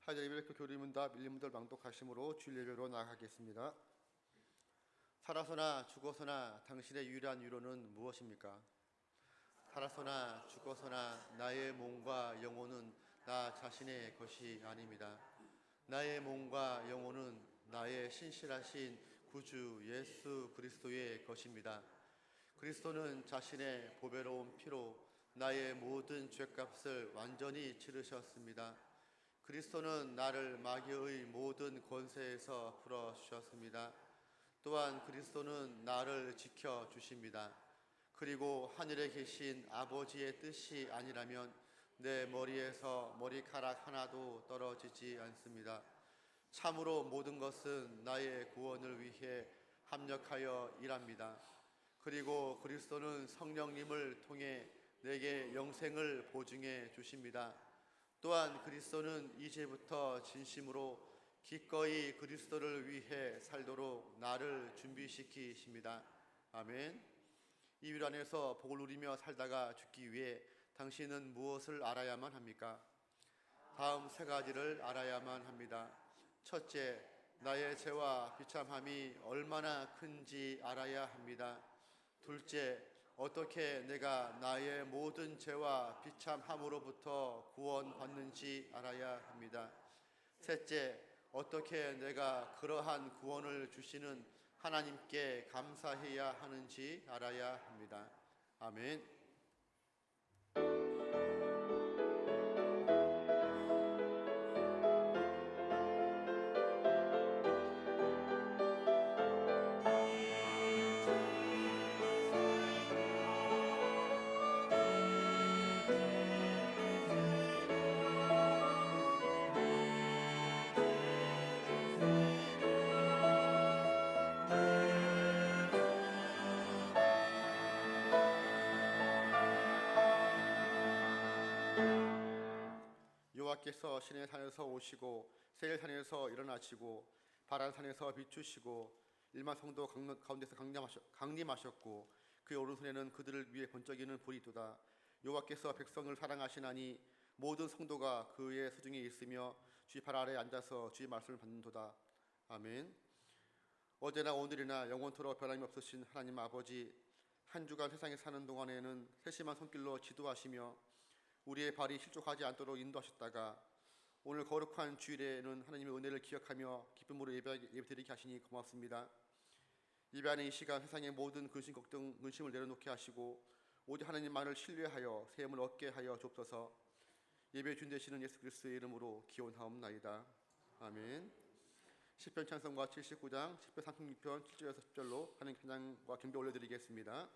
하자 예배교 교리문답 1, 2문들 방독하심으로 주일 예배로 나아가겠습니다. 살아서나 죽어서나 당신의 유일한 위로는 무엇입니까? 살아서나 죽어서나 나의 몸과 영혼은 나 자신의 것이 아닙니다. 나의 몸과 영혼은 나의 신실하신 구주 예수 그리스도의 것입니다. 그리스도는 자신의 보배로운 피로 나의 모든 죄값을 완전히 치르셨습니다. 그리스도는 나를 마귀의 모든 권세에서 풀어주셨습니다. 또한 그리스도는 나를 지켜주십니다. 그리고 하늘에 계신 아버지의 뜻이 아니라면 내 머리에서 머리카락 하나도 떨어지지 않습니다. 참으로 모든 것은 나의 구원을 위해 합력하여 일합니다. 그리고 그리스도는 성령님을 통해 내게 영생을 보증해 주십니다. 또한 그리스도는 이제부터 진심으로 기꺼이 그리스도를 위해 살도록 나를 준비시키십니다. 아멘. 이 일 안에서 복을 누리며 살다가 죽기 위해 당신은 무엇을 알아야만 합니까? 다음 세 가지를 알아야만 합니다. 첫째, 나의 죄와 비참함이 얼마나 큰지 알아야 합니다. 둘째, 어떻게 내가 나의 모든 죄와 비참함으로부터 구원받는지 알아야 합니다. 셋째, 어떻게 내가 그러한 구원을 주시는 하나님께 감사해야 하는지 알아야 합니다. 아멘. 여호와께서 시내 산에서 오시고 세일 산에서 일어나시고 바란 산에서 비추시고 1만 성도 가운데서 강림하셨고 그의 오른손에는 그들을 위해 번쩍이는 불이 있도다. 여호와께서 백성을 사랑하시나니 모든 성도가 그의 수중에 있으며 주의 발 아래에 앉아서 주의 말씀을 받는도다. 아멘. 어제나 오늘이나 영원토록 변함이 없으신 하나님 아버지, 한 주간 세상에 사는 동안에는 세심한 손길로 지도하시며 우리의 발이 실족하지 않도록 인도하셨다가 오늘 거룩한 주일에는 하나님의 은혜를 기억하며 기쁨으로 예배드리게 하시니 고맙습니다. 예배하는 이 시간 세상의 모든 근심, 걱정, 근심을 내려놓게 하시고 오직 하나님만을 신뢰하여 새 힘을 얻게 하여 주옵소서. 예배 준 되시는 예수 그리스도의 이름으로 기원하옵나이다. 아멘. 시편 찬송가 79장 10편 36편 7절에서 10절로 하나님 찬양과 경배 올려드리겠습니다.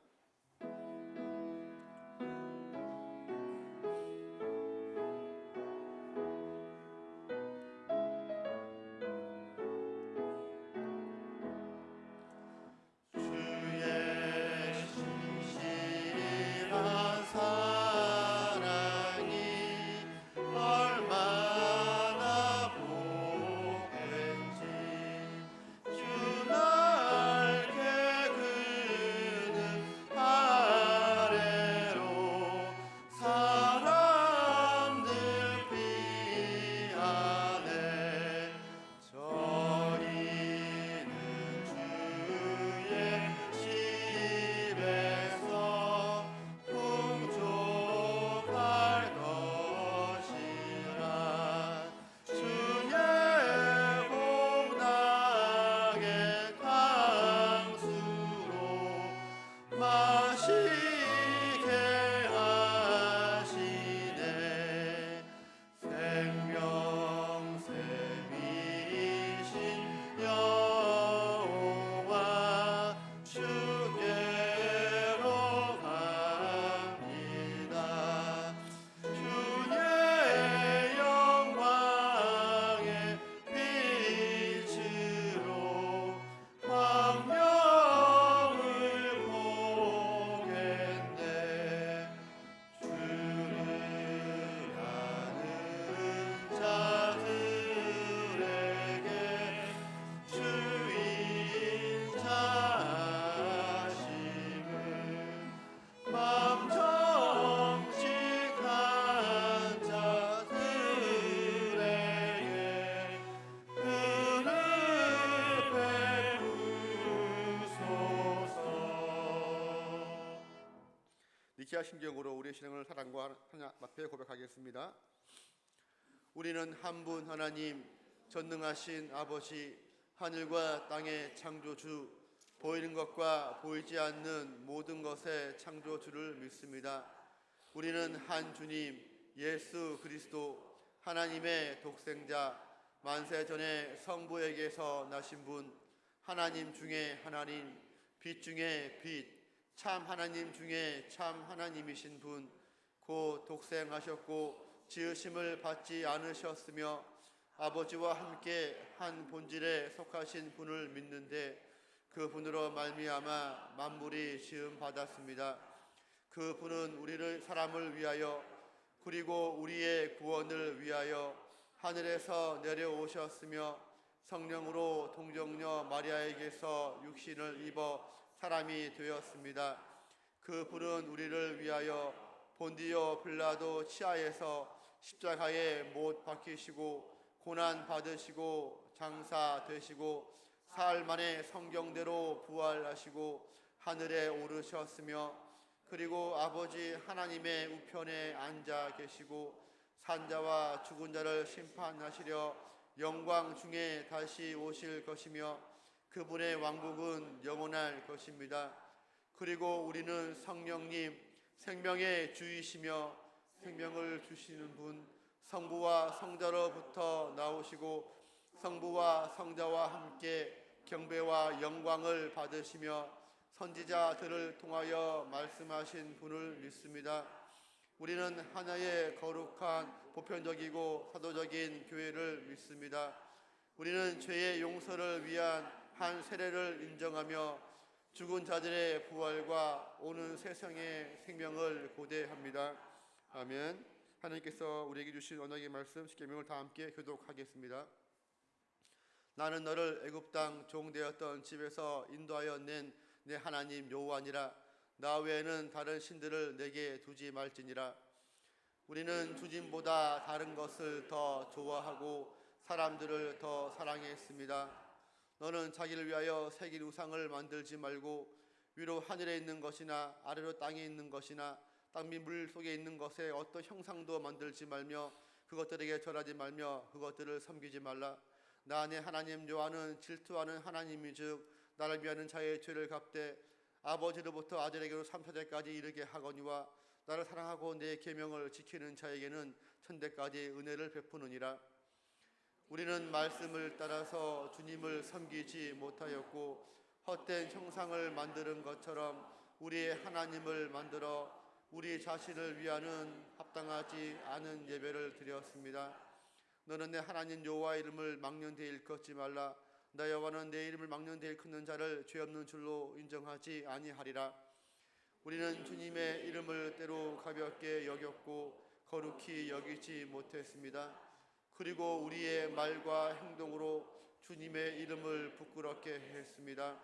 니케아 신경으로 우리의 신앙을 사랑과 하나님 앞에 고백하겠습니다. 우리는 한 분 하나님 전능하신 아버지 하늘과 땅의 창조주 보이는 것과 보이지 않는 모든 것의 창조주를 믿습니다. 우리는 한 주님 예수 그리스도 하나님의 독생자 만세 전에 성부에게서 나신 분 하나님 중에 하나님 빛 중에 빛 참 하나님 중에 참 하나님이신 분 곧 독생하셨고 지으심을 받지 않으셨으며 아버지와 함께 한 본질에 속하신 분을 믿는데 그 분으로 말미암아 만물이 지음 받았습니다. 그 분은 우리를 사람을 위하여 그리고 우리의 구원을 위하여 하늘에서 내려오셨으며 성령으로 동정녀 마리아에게서 육신을 입어 사람이 되었습니다. 그 분은 우리를 위하여 본디오 빌라도 치하에서 십자가에 못 박히시고 고난 받으시고 장사 되시고 사흘 만에 성경대로 부활하시고 하늘에 오르셨으며 그리고 아버지 하나님의 우편에 앉아 계시고 산자와 죽은 자를 심판하시려 영광 중에 다시 오실 것이며 그분의 왕국은 영원할 것입니다. 그리고 우리는 성령님 생명의 주이시며 생명을 주시는 분 성부와 성자로부터 나오시고 성부와 성자와 함께 경배와 영광을 받으시며 선지자들을 통하여 말씀하신 분을 믿습니다. 우리는 하나의 거룩한 보편적이고 사도적인 교회를 믿습니다. 우리는 죄의 용서를 위한 한 세례를 인정하며 죽은 자들의 부활과 오는 세상의 생명을 고대합니다. 아멘. 하나님께서 우리에게 주신 언약의 말씀 십계명을 다 함께 교독하겠습니다. 나는 너를 애굽 땅 종되었던 집에서 인도하여 낸 내 하나님 여호와니라. 나 외에는 다른 신들을 내게 두지 말지니라. 우리는 주님보다 다른 것을 더 좋아하고 사람들을 더 사랑했습니다. 너는 자기를 위하여 새길 우상을 만들지 말고 위로 하늘에 있는 것이나 아래로 땅에 있는 것이나 땅 밑 물 속에 있는 것에 어떤 형상도 만들지 말며 그것들에게 절하지 말며 그것들을 섬기지 말라. 나 내 하나님 여호와는 질투하는 하나님이즉 나를 위하는 자의 죄를 갚되 아버지로부터 아들에게로 3차례까지 이르게 하거니와 나를 사랑하고 내 계명을 지키는 자에게는 천대까지 은혜를 베푸느니라. 우리는 말씀을 따라서 주님을 섬기지 못하였고 헛된 형상을 만드는 것처럼 우리의 하나님을 만들어 우리 자신을 위하는 합당하지 않은 예배를 드렸습니다. 너는 내 하나님 여호와의 이름을 망령되이 일컫지 말라. 나 여호와는 내 이름을 망령되이 일컫는 자를 죄 없는 줄로 인정하지 아니하리라. 우리는 주님의 이름을 때로 가볍게 여겼고 거룩히 여기지 못했습니다. 그리고 우리의 말과 행동으로 주님의 이름을 부끄럽게 했습니다.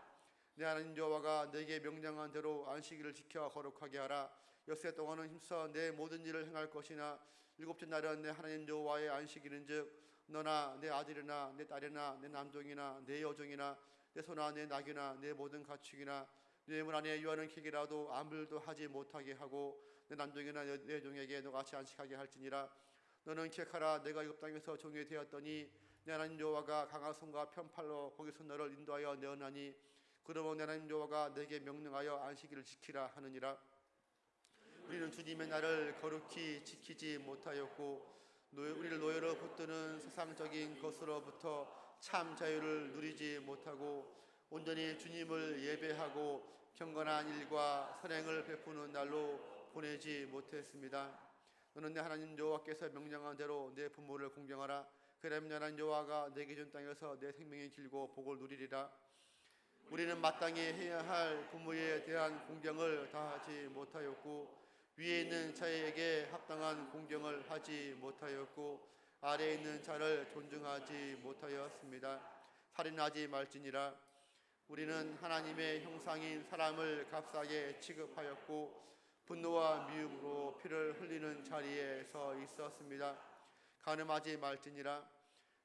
내 하나님 여호와가 내게 명령한 대로 안식일을 지켜 거룩하게 하라. 엿새 동안은 힘써 내 모든 일을 행할 것이나 일곱째 날은 내 하나님 여호와의 안식일인즉 너나 내 아들이나 내 딸이나 내 남종이나 내 여종이나 내 소나 내 낙이나 내 모든 가축이나 내 문 안에 유하는 객이라도 아무 일도 하지 못하게 하고 내 남종이나 내 종에게 너같이 안식하게 할지니라. 너는 기억하라. 내가 애굽 땅에서 종이 되었더니 내 하나님 여호와가 강한 손과 편팔로 거기서 너를 인도하여 내어나니 그러므로 내 하나님 여호와가 내게 명령하여 안식일을 지키라 하느니라. 우리는 주님의 날을 거룩히 지키지 못하였고 우리를 노예로 붙드는 세상적인 것으로부터 참 자유를 누리지 못하고 온전히 주님을 예배하고 경건한 일과 선행을 베푸는 날로 보내지 못했습니다. 너는 내 하나님 여호와께서 명령한 대로 내 부모를 공경하라. 그러면 내 하나님 여호와가 내게 준 땅에서 내 생명이 길고 복을 누리리라. 우리는 마땅히 해야 할 부모에 대한 공경을 다하지 못하였고 위에 있는 자에게 합당한 공경을 하지 못하였고 아래에 있는 자를 존중하지 못하였습니다. 살인하지 말지니라. 우리는 하나님의 형상인 사람을 값싸게 취급하였고 분노와 미움으로 피를 흘리는 자리에 서 있었습니다. 간음하지 말지니라.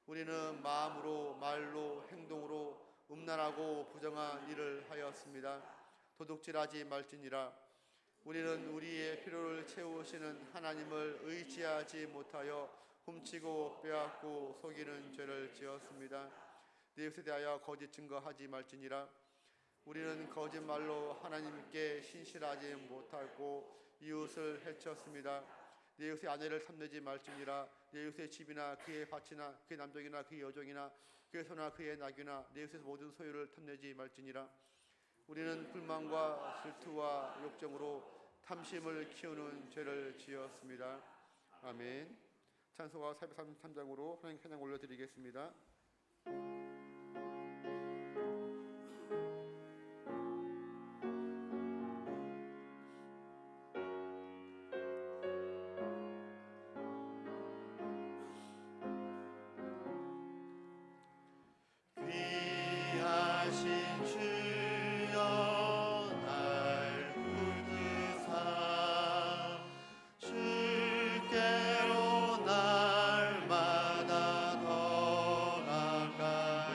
우리는 마음으로 말로 행동으로 음란하고 부정한 일을 하였습니다. 도둑질하지 말지니라. 우리는 우리의 필요를 채우시는 하나님을 의지하지 못하여 훔치고 빼앗고 속이는 죄를 지었습니다. 내 이웃에 대하여 거짓 증거하지 말지니라. 우리는 거짓말로 하나님께 신실하지 못하고 이웃을 해쳤습니다. 내 이웃의 아내를 탐내지 말지니라. 내 이웃의 집이나 그의 밭이나 그의 남종이나 그의 여종이나 그의 소나 그의 낙이나 내 이웃의 모든 소유를 탐내지 말지니라. 우리는 불만과 질투와 욕정으로 탐심을 키우는 죄를 지었습니다. 아멘. 찬송가 433장으로 하나님 찬양 올려드리겠습니다. 주께로 날마다 더 가까이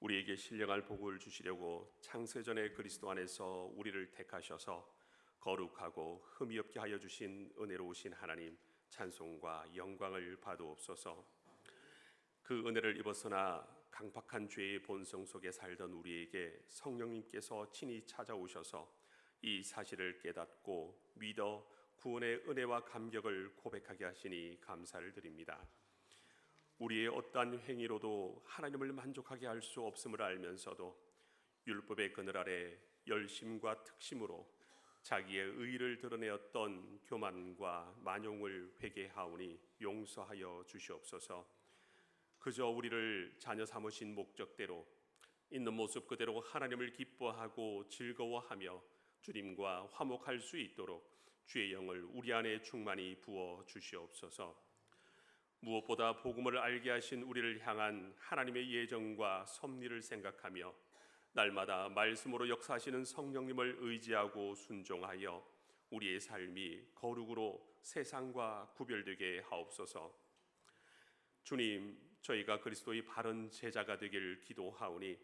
우리에게 신령할 복을 주시려고 창세전에 그리스도 안에서 우리를 택하셔서 거룩하고 흠이 없게 하여 주신 은혜로우신 하나님, 찬송과 영광을 받으옵소서. 그 은혜를 입었으나 강팍한 죄의 본성 속에 살던 우리에게 성령님께서 친히 찾아오셔서 이 사실을 깨닫고 믿어 구원의 은혜와 감격을 고백하게 하시니 감사를 드립니다. 우리의 어떠한 행위로도 하나님을 만족하게 할 수 없음을 알면서도 율법의 그늘 아래 열심과 특심으로 자기의 의의를 드러내었던 교만과 만용을 회개하오니 용서하여 주시옵소서. 그저 우리를 자녀 삼으신 목적대로 있는 모습 그대로 하나님을 기뻐하고 즐거워하며 주님과 화목할 수 있도록 주의 영을 우리 안에 충만히 부어 주시옵소서. 무엇보다 복음을 알게 하신 우리를 향한 하나님의 예정과 섭리를 생각하며 날마다 말씀으로 역사하시는 성령님을 의지하고 순종하여 우리의 삶이 거룩으로 세상과 구별되게 하옵소서. 주님, 저희가 그리스도의 바른 제자가 되길 기도하오니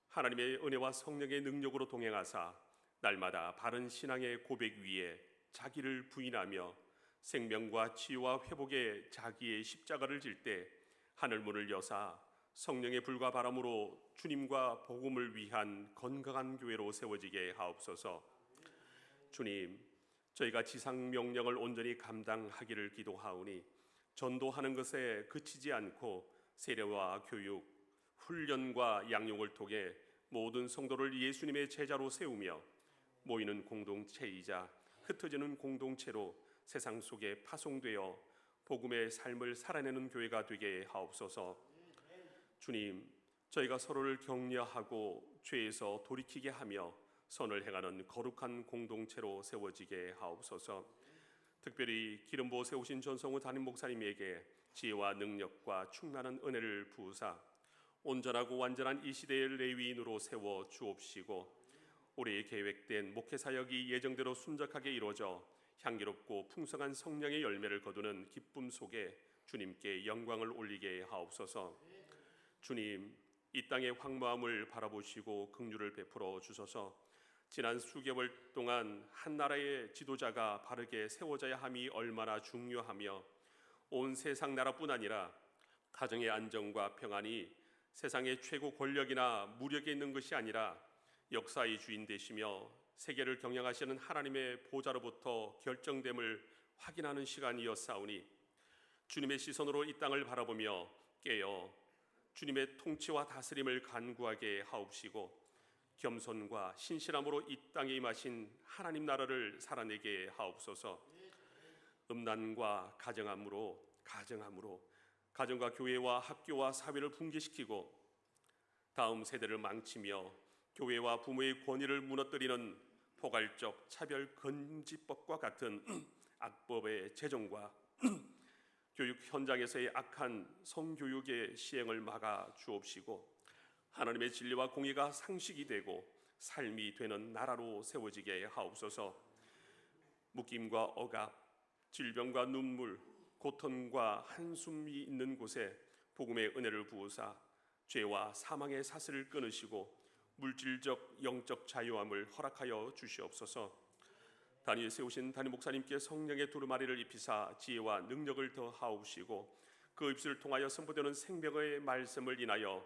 하나님의 은혜와 성령의 능력으로 동행하사 날마다 바른 신앙의 고백 위에 자기를 부인하며 생명과 치유와 회복의 자기의 십자가를 질 때 하늘문을 여사 성령의 불과 바람으로 주님과 복음을 위한 건강한 교회로 세워지게 하옵소서. 주님, 저희가 지상 명령을 온전히 감당하기를 기도하오니 전도하는 것에 그치지 않고 세례와 교육, 훈련과 양육을 통해 모든 성도를 예수님의 제자로 세우며 모이는 공동체이자 흩어지는 공동체로 세상 속에 파송되어 복음의 삶을 살아내는 교회가 되게 하옵소서. 주님, 저희가 서로를 격려하고 죄에서 돌이키게 하며 선을 행하는 거룩한 공동체로 세워지게 하옵소서. 특별히 기름 부어 세우신 전성우 담임 목사님에게 지혜와 능력과 충만한 은혜를 부으사 온전하고 완전한 이 시대의 레위인으로 세워 주옵시고 올해 계획된 목회 사역이 예정대로 순적하게 이루어져 향기롭고 풍성한 성령의 열매를 거두는 기쁨 속에 주님께 영광을 올리게 하옵소서. 주님, 이 땅의 황무함을 바라보시고 긍휼을 베풀어 주소서. 지난 수개월 동안 한 나라의 지도자가 바르게 세워져야 함이 얼마나 중요하며 온 세상 나라뿐 아니라 가정의 안정과 평안이 세상의 최고 권력이나 무력에 있는 것이 아니라 역사의 주인 되시며 세계를 경영하시는 하나님의 보좌로부터 결정됨을 확인하는 시간이었사오니 주님의 시선으로 이 땅을 바라보며 깨어 주님의 통치와 다스림을 간구하게 하옵시고 겸손과 신실함으로 이 땅에 임하신 하나님 나라를 살아내게 하옵소서. 음란과 가정함으로 가정과 교회와 학교와 사회를 붕괴시키고 다음 세대를 망치며 교회와 부모의 권위를 무너뜨리는 포괄적 차별 금지법과 같은 악법의 제정과 교육 현장에서의 악한 성교육의 시행을 막아 주옵시고 하나님의 진리와 공의가 상식이 되고 삶이 되는 나라로 세워지게 하옵소서. 묶임과 억압, 질병과 눈물, 고통과 한숨이 있는 곳에 복음의 은혜를 부으사 죄와 사망의 사슬을 끊으시고 물질적 영적 자유함을 허락하여 주시옵소서. 단위에 세우신 담임 목사님께 성령의 두루마리를 입히사 지혜와 능력을 더하옵시고 그 입술을 통하여 선포되는 생명의 말씀을 인하여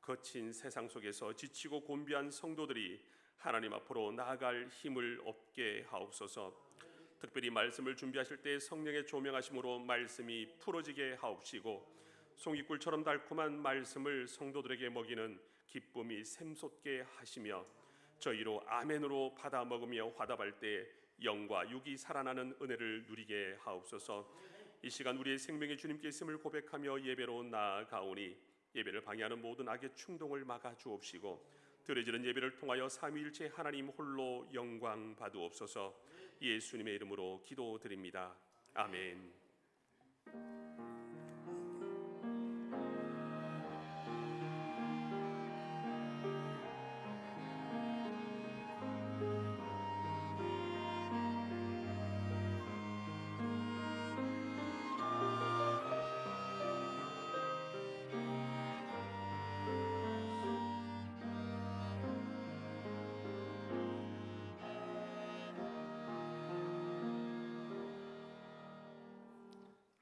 거친 세상 속에서 지치고 곤비한 성도들이 하나님 앞으로 나아갈 힘을 얻게 하옵소서. 특별히 말씀을 준비하실 때 성령의 조명하심으로 말씀이 풀어지게 하옵시고 송이꿀처럼 달콤한 말씀을 성도들에게 먹이는 기쁨이 샘솟게 하시며 저희로 아멘으로 받아 먹으며 화답할 때 영과 육이 살아나는 은혜를 누리게 하옵소서. 이 시간 우리의 생명의 주님께 있음을 고백하며 예배로 나아가오니 예배를 방해하는 모든 악의 충동을 막아 주옵시고 드려지는 예배를 통하여 삼위일체 하나님 홀로 영광 받으옵소서. 예수님의 이름으로 기도드립니다. 아멘.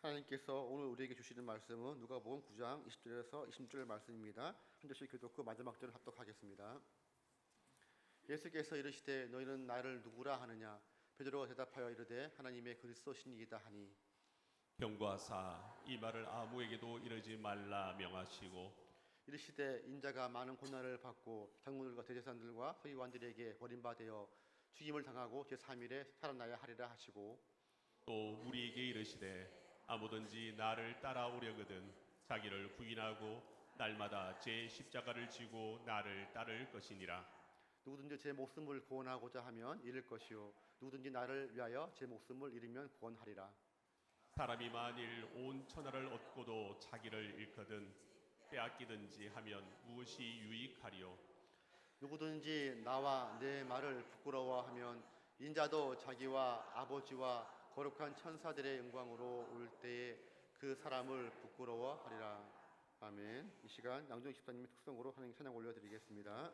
하나님께서 오늘 우리에게 주시는 말씀은 누가복음 9장 20절에서 26절 말씀입니다. 한 절씩 교독 후 마지막 절을 합독하겠습니다. 예수께서 이르시되 너희는 나를 누구라 하느냐? 베드로가 대답하여 이르되 하나님의 그리스도시니이다 하니, 경고하사 이 말을 아무에게도 이르지 말라 명하시고 이르시되 인자가 많은 고난을 받고 장로들과 대제사장들과 서기관들에게 버림받아 죽임을 당하고 제3일에 살아나야 하리라 하시고, 또 우리에게 이르시되 아무든지 나를 따라오려거든 자기를 부인하고 날마다 제 십자가를 지고 나를 따를 것이니라. 누구든지 제 목숨을 구원하고자 하면 잃을 것이요 누구든지 나를 위하여 제 목숨을 잃으면 구원하리라. 사람이 만일 온 천하를 얻고도 자기를 잃거든 빼앗기든지 하면 무엇이 유익하리요? 누구든지 나와 내 말을 부끄러워하면 인자도 자기와 아버지와 거룩한 천사들의 영광으로 올 때에 그 사람을 부끄러워하리라. 아멘. 이 시간 양종 집사님의 특성으로 하나님 찬양 올려드리겠습니다.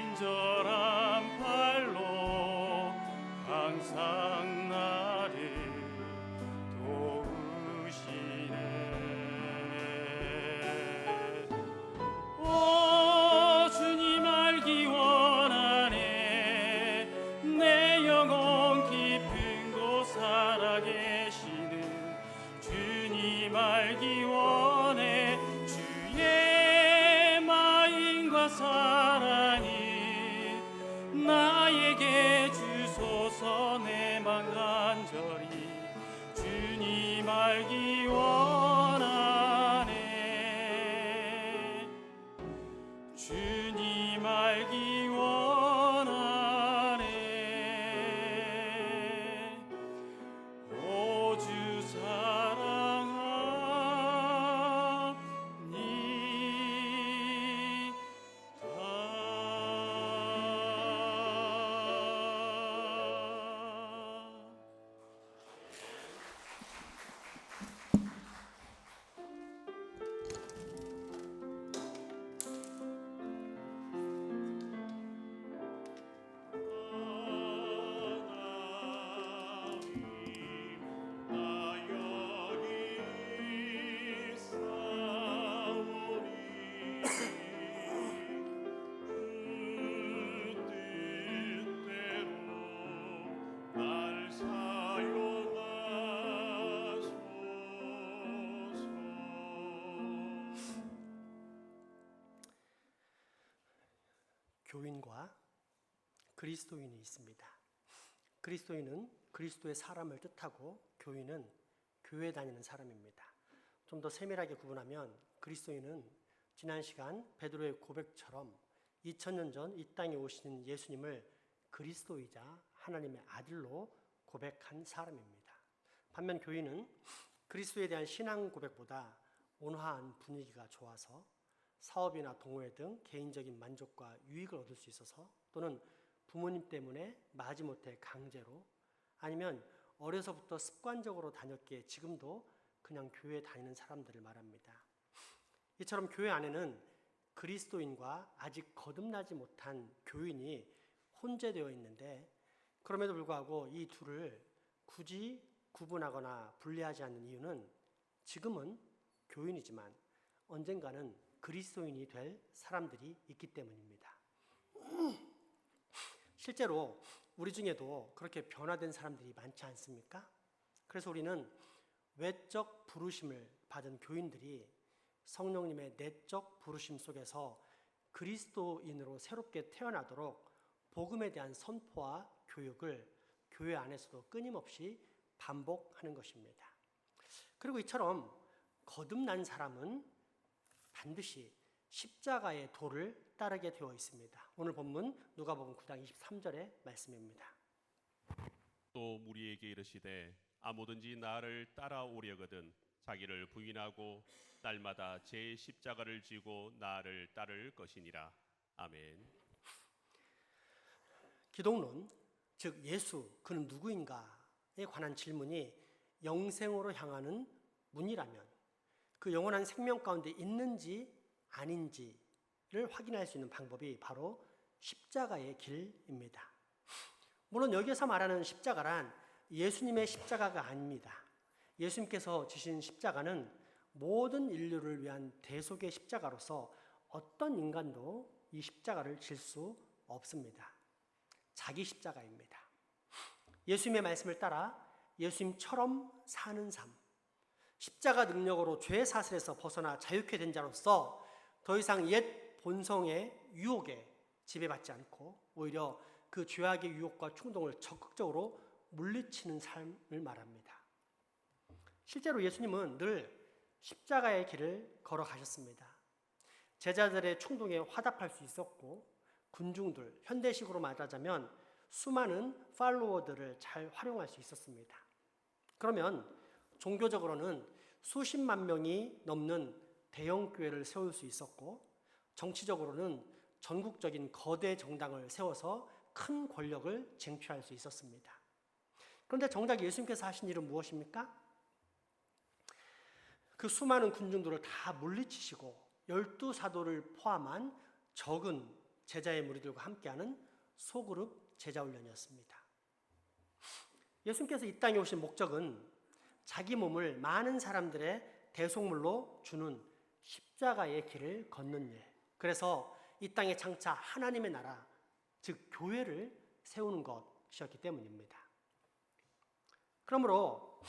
친절한 팔로 항상 나를 도우시네. 오 주님 알기 원하네. 내 영혼 깊은 곳 살아계시는 주님 알기 원해. 주의 마음과 사랑이 나에게 주소서. 내 맘 간절히 주님 알기 원하네. 주님 교인과 그리스도인이 있습니다. 그리스도인은 그리스도의 사람을 뜻하고 교인은 교회 다니는 사람입니다. 좀 더 세밀하게 구분하면 그리스도인은 지난 시간 베드로의 고백처럼 2000년 전 이 땅에 오신 예수님을 그리스도이자 하나님의 아들로 고백한 사람입니다. 반면 교인은 그리스도에 대한 신앙 고백보다 온화한 분위기가 좋아서 사업이나 동호회 등 개인적인 만족과 유익을 얻을 수 있어서 또는 부모님 때문에 마지못해 강제로 아니면 어려서부터 습관적으로 다녔기에 지금도 그냥 교회에 다니는 사람들을 말합니다. 이처럼 교회 안에는 그리스도인과 아직 거듭나지 못한 교인이 혼재되어 있는데 그럼에도 불구하고 이 둘을 굳이 구분하거나 분리하지 않는 이유는 지금은 교인이지만 언젠가는 그리스도인이 될 사람들이 있기 때문입니다. 실제로 우리 중에도 그렇게 변화된 사람들이 많지 않습니까? 그래서 우리는 외적 부르심을 받은 교인들이 성령님의 내적 부르심 속에서 그리스도인으로 새롭게 태어나도록 복음에 대한 선포와 교육을 교회 안에서도 끊임없이 반복하는 것입니다. 그리고 이처럼 거듭난 사람은 반드시 십자가의 도를 따르게 되어 있습니다. 오늘 본문 누가복음 9장 23절의 말씀입니다. 또 무리에게 이르시되 아무든지 나를 따라오려거든 자기를 부인하고 날마다 제 십자가를 지고 나를 따를 것이니라. 아멘. 기독론, 즉 예수, 그는 누구인가에 관한 질문이 영생으로 향하는 문이라면 그 영원한 생명 가운데 있는지 아닌지를 확인할 수 있는 방법이 바로 십자가의 길입니다. 물론 여기서 말하는 십자가란 예수님의 십자가가 아닙니다. 예수님께서 지신 십자가는 모든 인류를 위한 대속의 십자가로서 어떤 인간도 이 십자가를 질 수 없습니다. 자기 십자가입니다. 예수님의 말씀을 따라 예수님처럼 사는 삶, 십자가 능력으로 죄 사슬에서 벗어나 자유케 된 자로서 더 이상 옛 본성의 유혹에 지배받지 않고 오히려 그 죄악의 유혹과 충동을 적극적으로 물리치는 삶을 말합니다. 실제로 예수님은 늘 십자가의 길을 걸어가셨습니다. 제자들의 충동에 화답할 수 있었고 군중들, 현대식으로 말하자면 수많은 팔로워들을 잘 활용할 수 있었습니다. 그러면 종교적으로는 수십만 명이 넘는 대형 교회를 세울 수 있었고 정치적으로는 전국적인 거대 정당을 세워서 큰 권력을 쟁취할 수 있었습니다. 그런데 정작 예수님께서 하신 일은 무엇입니까? 그 수많은 군중들을 다 물리치시고 12사도를 포함한 적은 제자의 무리들과 함께하는 소그룹 제자훈련이었습니다. 예수님께서 이 땅에 오신 목적은 자기 몸을 많은 사람들의 대속물로 주는 십자가의 길을 걷는 일, 그래서 이 땅에 장차 하나님의 나라, 즉 교회를 세우는 것이었기 때문입니다. 그러므로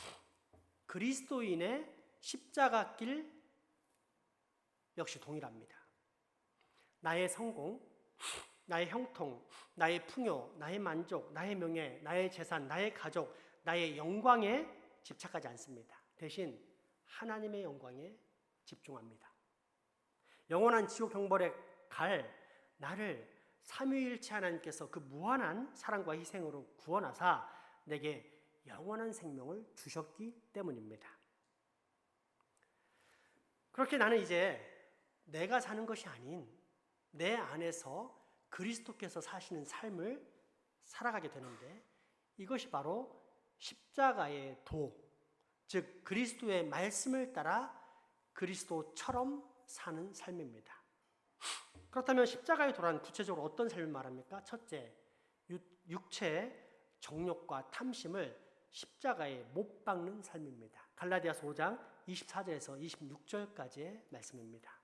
그리스도인의 십자가 길 역시 동일합니다. 나의 성공, 나의 형통, 나의 풍요, 나의 만족, 나의 명예, 나의 재산, 나의 가족, 나의 영광에 집착하지 않습니다. 대신 하나님의 영광에 집중합니다. 영원한 지옥 형벌에 갈 나를 삼위일체 하나님께서 그 무한한 사랑과 희생으로 구원하사 내게 영원한 생명을 주셨기 때문입니다. 그렇게 나는 이제 내가 사는 것이 아닌 내 안에서 그리스도께서 사시는 삶을 살아가게 되는데 이것이 바로 십자가의 도, 즉 그리스도의 말씀을 따라 그리스도처럼 사는 삶입니다. 그렇다면 십자가의 도란 구체적으로 어떤 삶을 말합니까? 첫째, 육체의 정욕과 탐심을 십자가에 못 박는 삶입니다. 갈라디아서 5장 24절에서 26절까지의 말씀입니다.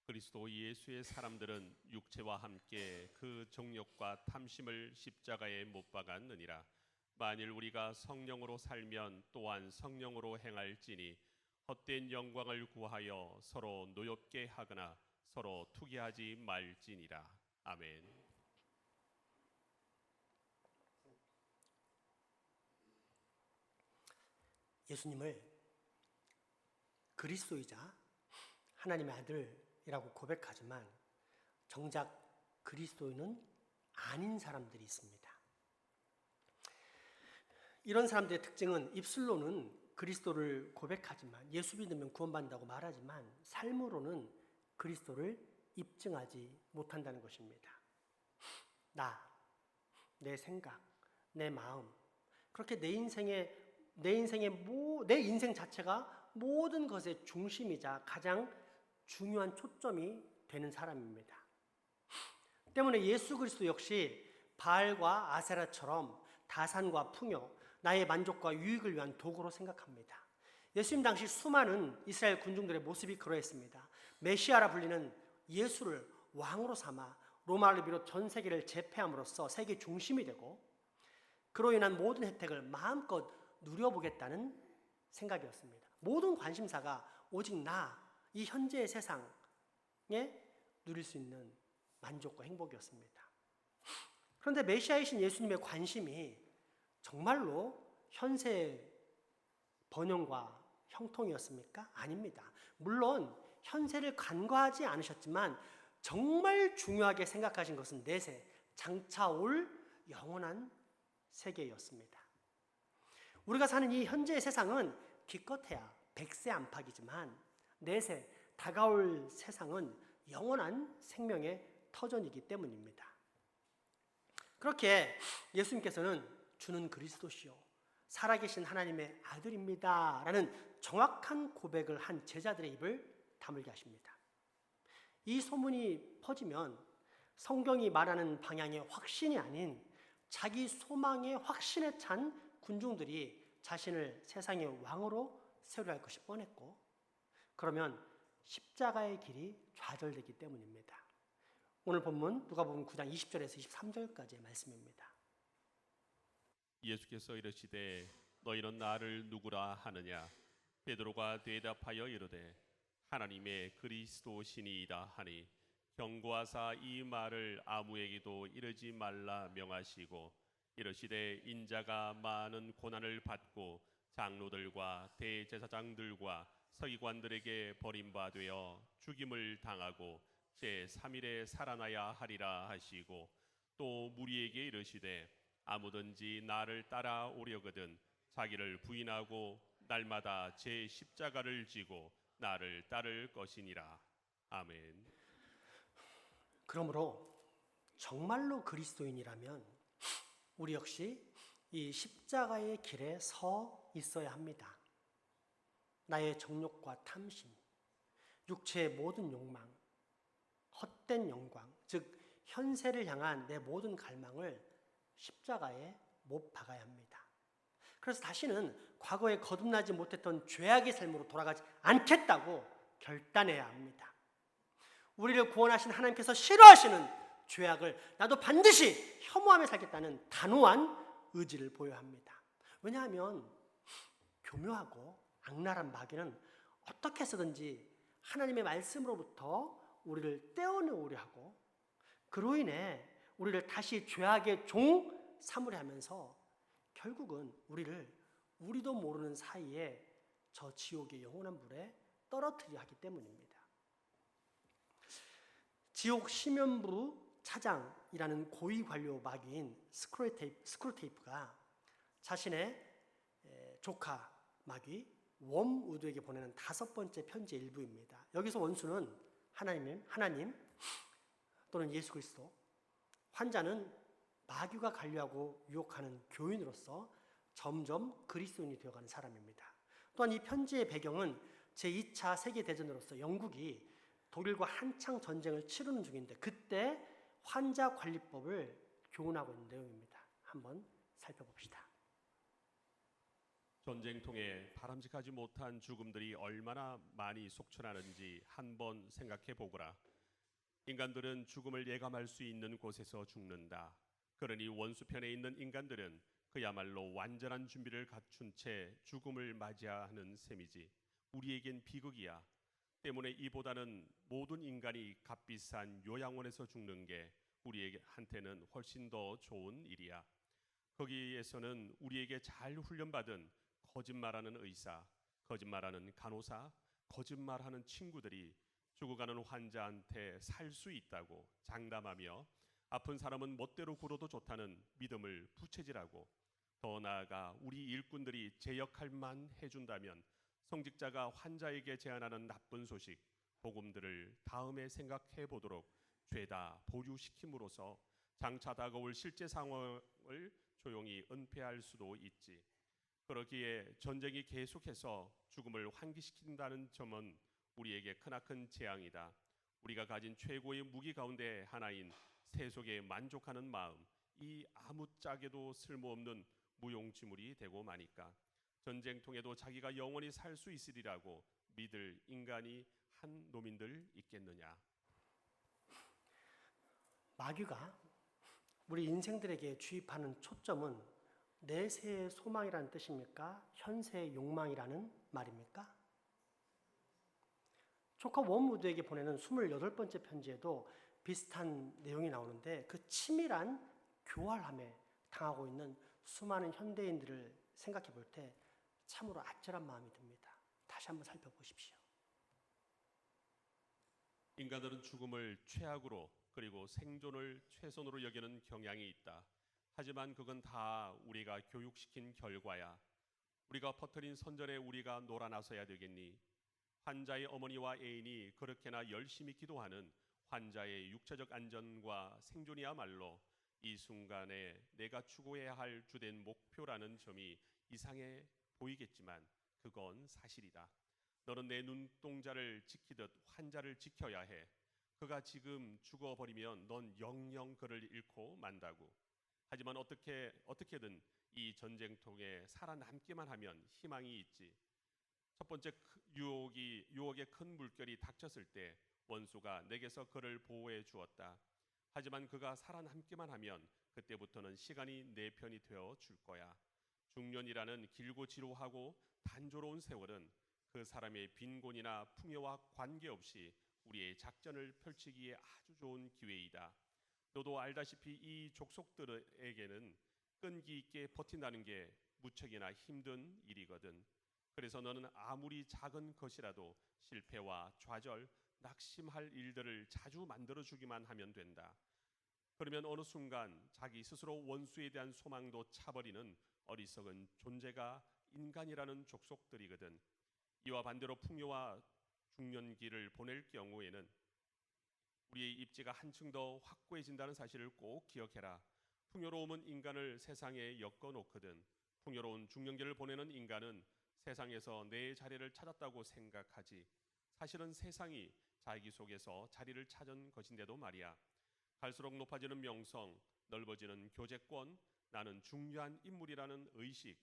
그리스도 예수의 사람들은 육체와 함께 그 정욕과 탐심을 십자가에 못 박았느니라. 만일 우리가 성령으로 살면 또한 성령으로 행할지니 헛된 영광을 구하여 서로 노엽게 하거나 서로 투기하지 말지니라. 아멘. 예수님을 그리스도이자 하나님의 아들이라고 고백하지만 정작 그리스도인은 아닌 사람들이 있습니다. 이런 사람들의 특징은 입술로는 그리스도를 고백하지만 예수 믿으면 구원받는다고 말하지만 삶으로는 그리스도를 입증하지 못한다는 것입니다. 내 생각, 내 마음, 그렇게 내 인생 자체가 모든 것의 중심이자 가장 중요한 초점이 되는 사람입니다. 때문에 예수 그리스도 역시 바알과 아세라처럼 다산과 풍요, 나의 만족과 유익을 위한 도구로 생각합니다. 예수님 당시 수많은 이스라엘 군중들의 모습이 그러했습니다. 메시아라 불리는 예수를 왕으로 삼아 로마를 비롯 전 세계를 제패함으로써 세계 중심이 되고 그로 인한 모든 혜택을 마음껏 누려보겠다는 생각이었습니다. 모든 관심사가 오직 이 현재의 세상에 누릴 수 있는 만족과 행복이었습니다. 그런데 메시아이신 예수님의 관심이 정말로 현세의 번영과 형통이었습니까? 아닙니다. 물론 현세를 간과하지 않으셨지만 정말 중요하게 생각하신 것은 내세 장차 올 영원한 세계였습니다. 우리가 사는 이 현재의 세상은 기껏해야 100세 안팎이지만 내세 다가올 세상은 영원한 생명의 터전이기 때문입니다. 그렇게 예수님께서는 주는 그리스도시요 살아계신 하나님의 아들입니다 라는 정확한 고백을 한 제자들의 입을 다물게 하십니다. 이 소문이 퍼지면 성경이 말하는 방향의 확신이 아닌 자기 소망의 확신에 찬 군중들이 자신을 세상의 왕으로 세우려 할 것이 뻔했고 그러면 십자가의 길이 좌절되기 때문입니다. 오늘 본문 누가복음 9장 20절에서 23절까지의 말씀입니다. 예수께서 이르시되 너희는 나를 누구라 하느냐? 베드로가 대답하여 이르되 하나님의 그리스도시니이다 하니 경고하사 이 말을 아무에게도 이르지 말라 명하시고 이르시되 인자가 많은 고난을 받고 장로들과 대제사장들과 서기관들에게 버림받아 죽임을 당하고 제3일에 살아나야 하리라 하시고 또 무리에게 이르시되 아무든지 나를 따라오려거든 자기를 부인하고 날마다 제 십자가를 지고 나를 따를 것이니라. 아멘. 그러므로 정말로 그리스도인이라면 우리 역시 이 십자가의 길에 서 있어야 합니다. 나의 정욕과 탐심, 육체의 모든 욕망, 헛된 영광, 즉 현세를 향한 내 모든 갈망을 십자가에 못 박아야 합니다. 그래서 다시는 과거에 거듭나지 못했던 죄악의 삶으로 돌아가지 않겠다고 결단해야 합니다. 우리를 구원하신 하나님께서 싫어하시는 죄악을 나도 반드시 혐오하며 살겠다는 단호한 의지를 보여야 합니다. 왜냐하면 교묘하고 악랄한 마귀는 어떻게 해서든지 하나님의 말씀으로부터 우리를 떼어놓으려 하고 그로 인해 우리를 다시 죄악의 종 삼으려 하면서 결국은 우리도 모르는 사이에 저 지옥의 영원한 불에 떨어뜨리려 하기 때문입니다. 지옥 심연부 차장이라는 고위 관료 마귀인 스크루테이프가 자신의 조카 마귀 웜우드에게 보내는 5번째 편지의 일부입니다. 여기서 원수는 하나님 또는 예수 그리스도, 환자는 마귀가 관리하고 유혹하는 교인으로서 점점 그리스도인이 되어가는 사람입니다. 또한 이 편지의 배경은 제2차 세계대전으로서 영국이 독일과 한창 전쟁을 치르는 중인데 그때 환자 관리법을 교훈하고 있는 내용입니다. 한번 살펴봅시다. 전쟁통에 바람직하지 못한 죽음들이 얼마나 많이 속출하는지 한번 생각해 보거라. 인간들은 죽음을 예감할 수 있는 곳에서 죽는다. 그러니 원수편에 있는 인간들은 그야말로 완전한 준비를 갖춘 채 죽음을 맞이하는 셈이지. 우리에겐 비극이야. 때문에 이보다는 모든 인간이 값비싼 요양원에서 죽는 게 우리한테는 훨씬 더 좋은 일이야. 거기에서는 우리에게 잘 훈련받은 거짓말하는 의사, 거짓말하는 간호사, 거짓말하는 친구들이 죽어가는 환자한테 살 수 있다고 장담하며 아픈 사람은 멋대로 굴어도 좋다는 믿음을 부채질하고, 더 나아가 우리 일꾼들이 제 역할만 해준다면 성직자가 환자에게 제안하는 나쁜 소식, 복음들을 다음에 생각해 보도록 죄다 보류시킴으로써 장차 다가올 실제 상황을 조용히 은폐할 수도 있지. 그러기에 전쟁이 계속해서 죽음을 환기시킨다는 점은 우리에게 크나큰 재앙이다. 우리가 가진 최고의 무기 가운데 하나인 세속에 만족하는 마음, 이 아무짝에도 쓸모없는 무용지물이 되고 마니까 전쟁통에도 자기가 영원히 살 수 있으리라고 믿을 인간이 한 놈인들 있겠느냐. 마귀가 우리 인생들에게 주입하는 초점은 내세의 소망이라는 뜻입니까? 현세의 욕망이라는 말입니까? 조카 원무드에게 보내는 28번째 편지에도 비슷한 내용이 나오는데, 그 치밀한 교활함에 당하고 있는 수많은 현대인들을 생각해 볼 때 참으로 아찔한 마음이 듭니다. 다시 한번 살펴보십시오. 인간들은 죽음을 최악으로 그리고 생존을 최선으로 여기는 경향이 있다. 하지만 그건 다 우리가 교육시킨 결과야. 우리가 퍼뜨린 선전에 우리가 놀아나서야 되겠니? 환자의 어머니와 애인이 그렇게나 열심히 기도하는 환자의 육체적 안전과 생존이야말로 이 순간에 내가 추구해야 할 주된 목표라는 점이 이상해 보이겠지만 그건 사실이다. 너는 내 눈동자를 지키듯 환자를 지켜야 해. 그가 지금 죽어버리면 넌 영영 그를 잃고 만다고. 하지만 어떻게든 이 전쟁통에 살아남기만 하면 희망이 있지. 첫 번째 유혹의 큰 물결이 닥쳤을 때 원수가 내게서 그를 보호해 주었다. 하지만 그가 살아남기만 하면 그때부터는 시간이 내 편이 되어 줄 거야. 중년이라는 길고 지루하고 단조로운 세월은 그 사람의 빈곤이나 풍요와 관계없이 우리의 작전을 펼치기에 아주 좋은 기회이다. 너도 알다시피 이 족속들에게는 끈기 있게 버틴다는 게 무척이나 힘든 일이거든. 그래서 너는 아무리 작은 것이라도 실패와 좌절, 낙심할 일들을 자주 만들어주기만 하면 된다. 그러면 어느 순간 자기 스스로 원수에 대한 소망도 차버리는 어리석은 존재가 인간이라는 족속들이거든. 이와 반대로 풍요와 중년기를 보낼 경우에는 우리의 입지가 한층 더 확고해진다는 사실을 꼭 기억해라. 풍요로움은 인간을 세상에 엮어놓거든. 풍요로운 중년기를 보내는 인간은 세상에서 내 자리를 찾았다고 생각하지. 사실은 세상이 자기 속에서 자리를 찾은 것인데도 말이야. 갈수록 높아지는 명성, 넓어지는 교제권, 나는 중요한 인물이라는 의식,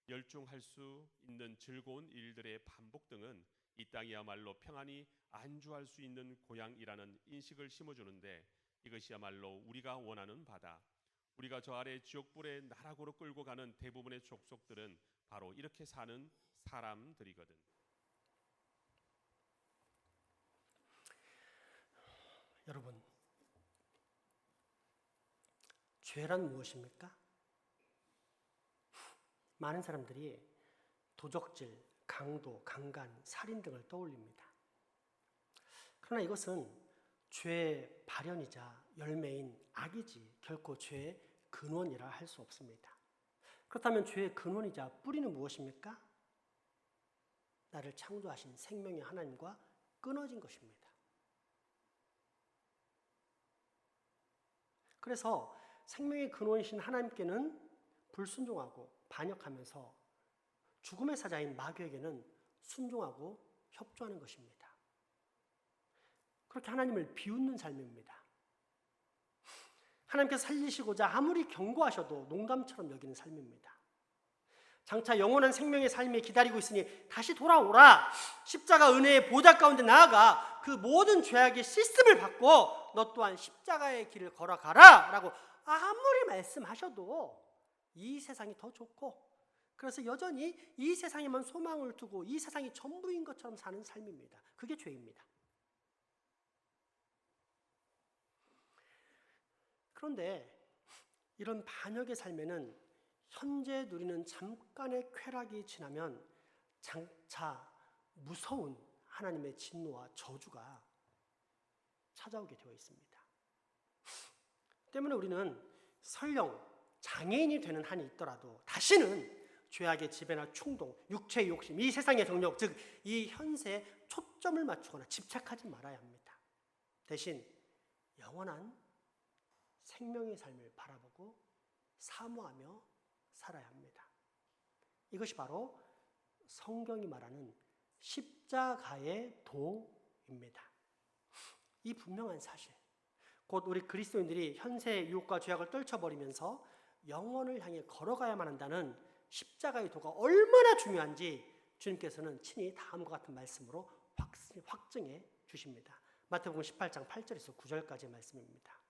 열중할 수 있는 즐거운 일들의 반복 등은 이 땅이야말로 평안히 안주할 수 있는 고향이라는 인식을 심어주는데, 이것이야말로 우리가 원하는 바다. 우리가 저 아래 지옥불의 나락으로 끌고 가는 대부분의 족속들은 바로 이렇게 사는 사람들이거든. 여러분, 죄란 무엇입니까? 많은 사람들이 도적질, 강도, 강간, 살인 등을 떠올립니다. 그러나 이것은 죄의 발현이자 열매인 악이지 결코 죄의 근원이라 할 수 없습니다. 그렇다면 죄의 근원이자 뿌리는 무엇입니까? 나를 창조하신 생명의 하나님과 끊어진 것입니다. 그래서 생명의 근원이신 하나님께는 불순종하고 반역하면서 죽음의 사자인 마귀에게는 순종하고 협조하는 것입니다. 그렇게 하나님을 비웃는 삶입니다. 하나님께서 살리시고자 아무리 경고하셔도 농담처럼 여기는 삶입니다. 장차 영원한 생명의 삶이 기다리고 있으니 다시 돌아오라. 십자가 은혜의 보좌 가운데 나아가 그 모든 죄악의 씻음을 받고 너 또한 십자가의 길을 걸어가라 라고 아무리 말씀하셔도 이 세상이 더 좋고 그래서 여전히 이 세상에만 소망을 두고 이 세상이 전부인 것처럼 사는 삶입니다. 그게 죄입니다. 그런데 이런 반역의 삶에는 현재 누리는 잠깐의 쾌락이 지나면 장차 무서운 하나님의 진노와 저주가 찾아오게 되어 있습니다. 때문에 우리는 설령 장애인이 되는 한이 있더라도 다시는 죄악의 지배나 충동, 육체의 욕심, 이 세상의 정욕, 즉 이 현세에 초점을 맞추거나 집착하지 말아야 합니다. 대신 영원한 생명의 삶을 바라보고 사모하며 살아야 합니다. 이것이 바로 성경이 말하는 십자가의 도입니다. 이 분명한 사실, 곧 우리 그리스도인들이 현세의 유혹과 죄악을 떨쳐버리면서 영원을 향해 걸어가야만 한다는 십자가의 도가 얼마나 중요한지 주님께서는 친히 다음과 같은 말씀으로 확증해 주십니다. 마태복음 18장 8절에서 9절까지의 말씀입니다.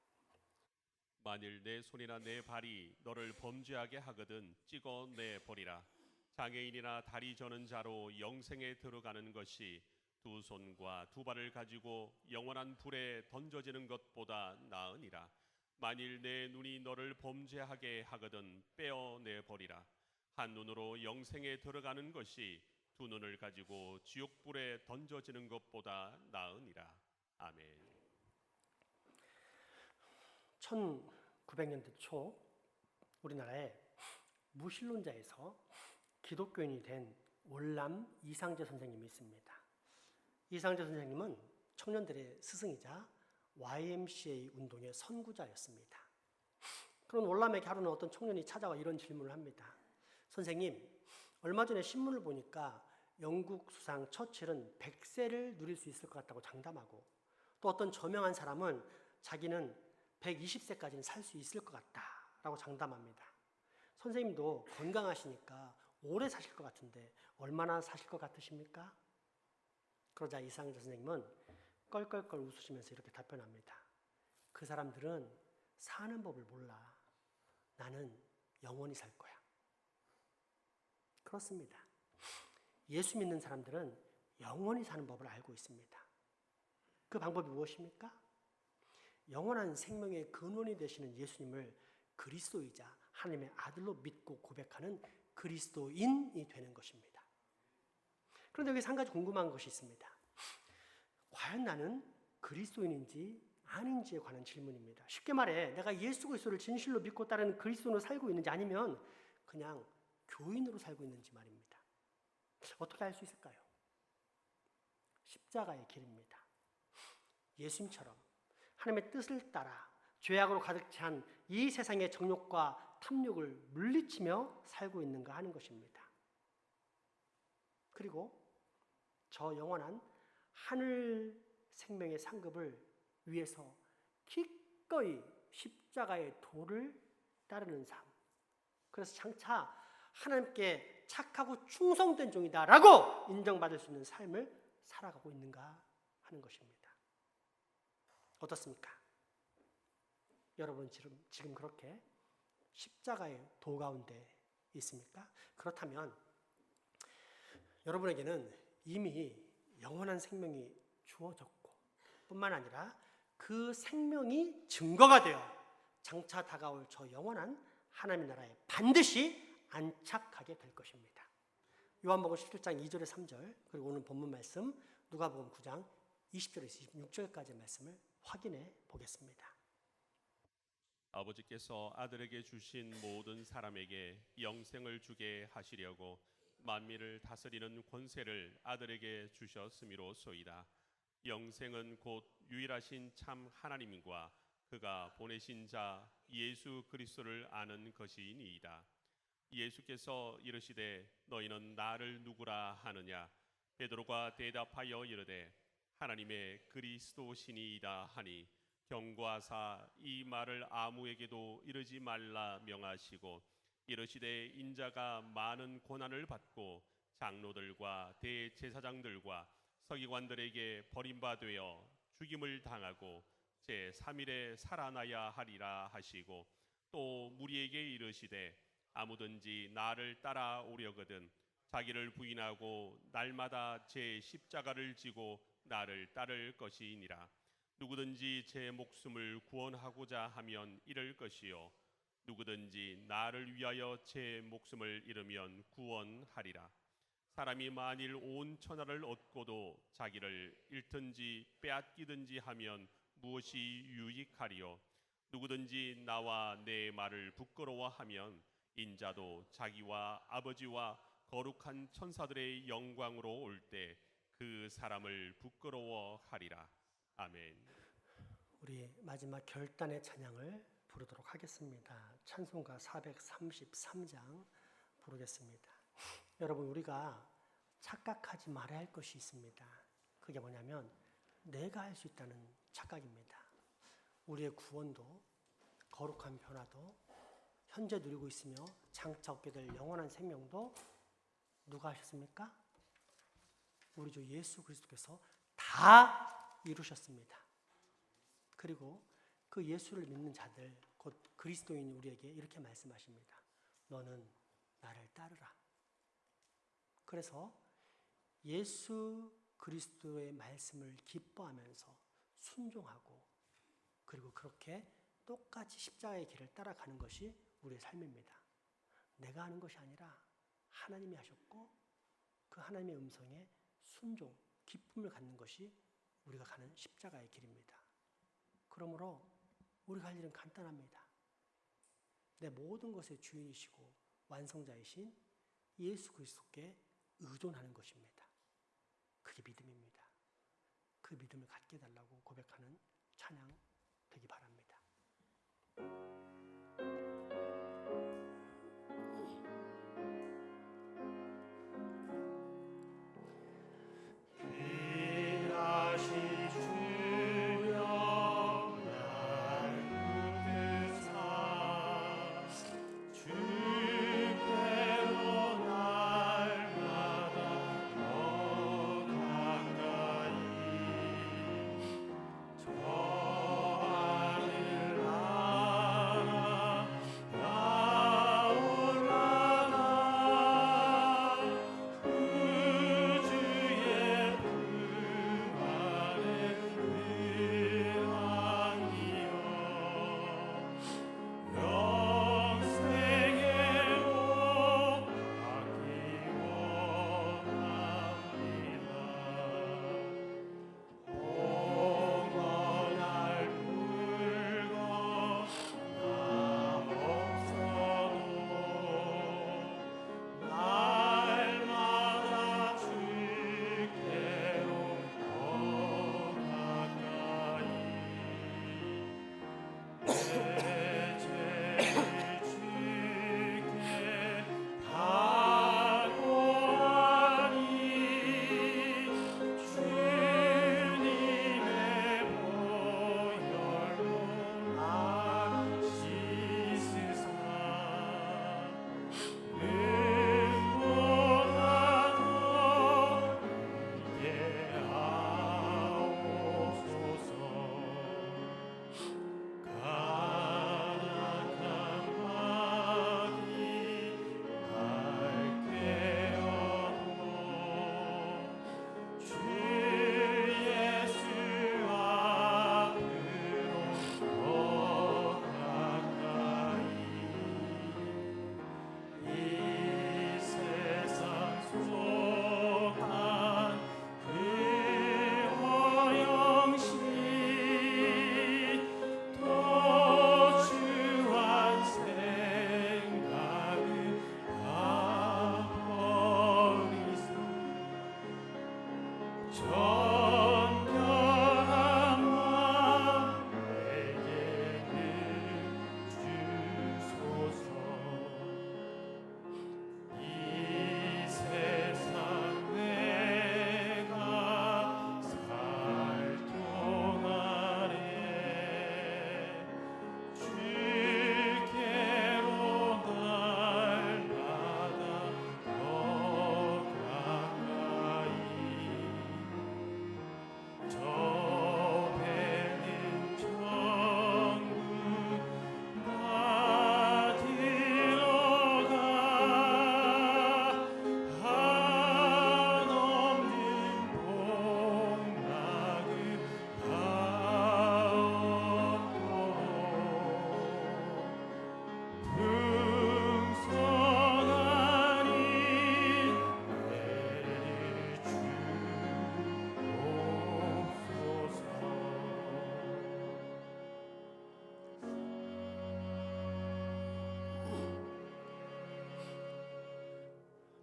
만일 내 손이나 내 발이 너를 범죄하게 하거든 찍어 내버리라. 장애인이나 다리 저는 자로 영생에 들어가는 것이 두 손과 두 발을 가지고 영원한 불에 던져지는 것보다 나으니라. 만일 내 눈이 너를 범죄하게 하거든 빼어내버리라. 한 눈으로 영생에 들어가는 것이 두 눈을 가지고 지옥불에 던져지는 것보다 나으니라. 아멘. 1900년대 초 우리나라에 무신론자에서 기독교인이 된 월남 이상재 선생님이 있습니다. 이상재 선생님은 청년들의 스승이자 YMCA 운동의 선구자였습니다. 그런 월남에게 하루는 어떤 청년이 찾아와 이런 질문을 합니다. 선생님, 얼마 전에 신문을 보니까 영국 수상 처칠은 100세를 누릴 수 있을 것 같다고 장담하고, 또 어떤 저명한 사람은 자기는 120세까지는 살 수 있을 것 같다라고 장담합니다. 선생님도 건강하시니까 오래 사실 것 같은데 얼마나 사실 것 같으십니까? 그러자 이상재 선생님은 껄껄껄 웃으시면서 이렇게 답변합니다. 그 사람들은 사는 법을 몰라. 나는 영원히 살 거야. 그렇습니다. 예수 믿는 사람들은 영원히 사는 법을 알고 있습니다. 그 방법이 무엇입니까? 영원한 생명의 근원이 되시는 예수님을 그리스도이자 하나님의 아들로 믿고 고백하는 그리스도인이 되는 것입니다. 그런데 여기서 한 가지 궁금한 것이 있습니다. 과연 나는 그리스도인인지 아닌지에 관한 질문입니다. 쉽게 말해 내가 예수 그리스도를 진실로 믿고 따르는 그리스도인으로 살고 있는지 아니면 그냥 교인으로 살고 있는지 말입니다. 어떻게 알 수 있을까요? 십자가의 길입니다. 예수님처럼 하나님의 뜻을 따라 죄악으로 가득 찬 이 세상의 정욕과 탐욕을 물리치며 살고 있는가 하는 것입니다. 그리고 저 영원한 하늘 생명의 상급을 위해서 기꺼이 십자가의 도를 따르는 삶. 그래서 장차 하나님께 착하고 충성된 종이다라고 인정받을 수 있는 삶을 살아가고 있는가 하는 것입니다. 어떻습니까? 여러분 지금 그렇게 십자가의 도 가운데 있습니까? 그렇다면 여러분에게는 이미 영원한 생명이 주어졌고 뿐만 아니라 그 생명이 증거가 되어 장차 다가올 저 영원한 하나님의 나라에 반드시 안착하게 될 것입니다. 요한복음 17장 2절에 3절 그리고 오늘 본문 말씀 누가복음 9장 20절에서 26절까지의 말씀을 확인해 보겠습니다. 아버지께서 아들에게 주신 모든 사람에게 영생을 주게 하시려고 만민을 다스리는 권세를 아들에게 주셨음이로소이다. 영생은 곧 유일하신 참 하나님과 그가 보내신 자 예수 그리스도를 아는 것이니이다. 예수께서 이르시되 너희는 나를 누구라 하느냐? 베드로가 대답하여 이르되 하나님의 그리스도시니이다 하니 경고하사 이 말을 아무에게도 이르지 말라 명하시고 이르시되 인자가 많은 고난을 받고 장로들과 대제사장들과 서기관들에게 버림받되어 죽임을 당하고 제3일에 살아나야 하리라 하시고 또 무리에게 이르시되 아무든지 나를 따라오려거든 자기를 부인하고 날마다 제 십자가를 지고 나를 따를 것이니라. 누구든지 제 목숨을 구원하고자 하면 잃을 것이요 누구든지 나를 위하여 제 목숨을 잃으면 구원하리라. 사람이 만일 온 천하를 얻고도 자기를 잃든지 빼앗기든지 하면 무엇이 유익하리요? 누구든지 나와 내 말을 부끄러워하면 인자도 자기와 아버지와 거룩한 천사들의 영광으로 올 때 그 사람을 부끄러워하리라. 아멘. 우리 마지막 결단의 찬양을 부르도록 하겠습니다. 찬송가 433장 부르겠습니다. 여러분, 우리가 착각하지 말아야 할 것이 있습니다. 그게 뭐냐면 내가 할 수 있다는 착각입니다. 우리의 구원도 거룩한 변화도 현재 누리고 있으며 장차 얻게 될 영원한 생명도 누가 하셨습니까? 우리 주 예수 그리스도께서 다 이루셨습니다. 그리고 그 예수를 믿는 자들, 곧 그리스도인 우리에게 이렇게 말씀하십니다. 너는 나를 따르라. 그래서 예수 그리스도의 말씀을 기뻐하면서 순종하고 그리고 그렇게 똑같이 십자가의 길을 따라가는 것이 우리의 삶입니다. 내가 하는 것이 아니라 하나님이 하셨고 그 하나님의 음성에 순종, 기쁨을 갖는 것이 우리가 가는 십자가의 길입니다. 그러므로 우리가 할 일은 간단합니다. 내 모든 것의 주인이시고 완성자이신 예수 그리스도께 의존하는 것입니다. 그게 믿음입니다. 그 믿음을 갖게 해달라고 고백하는 찬양 되기 바랍니다.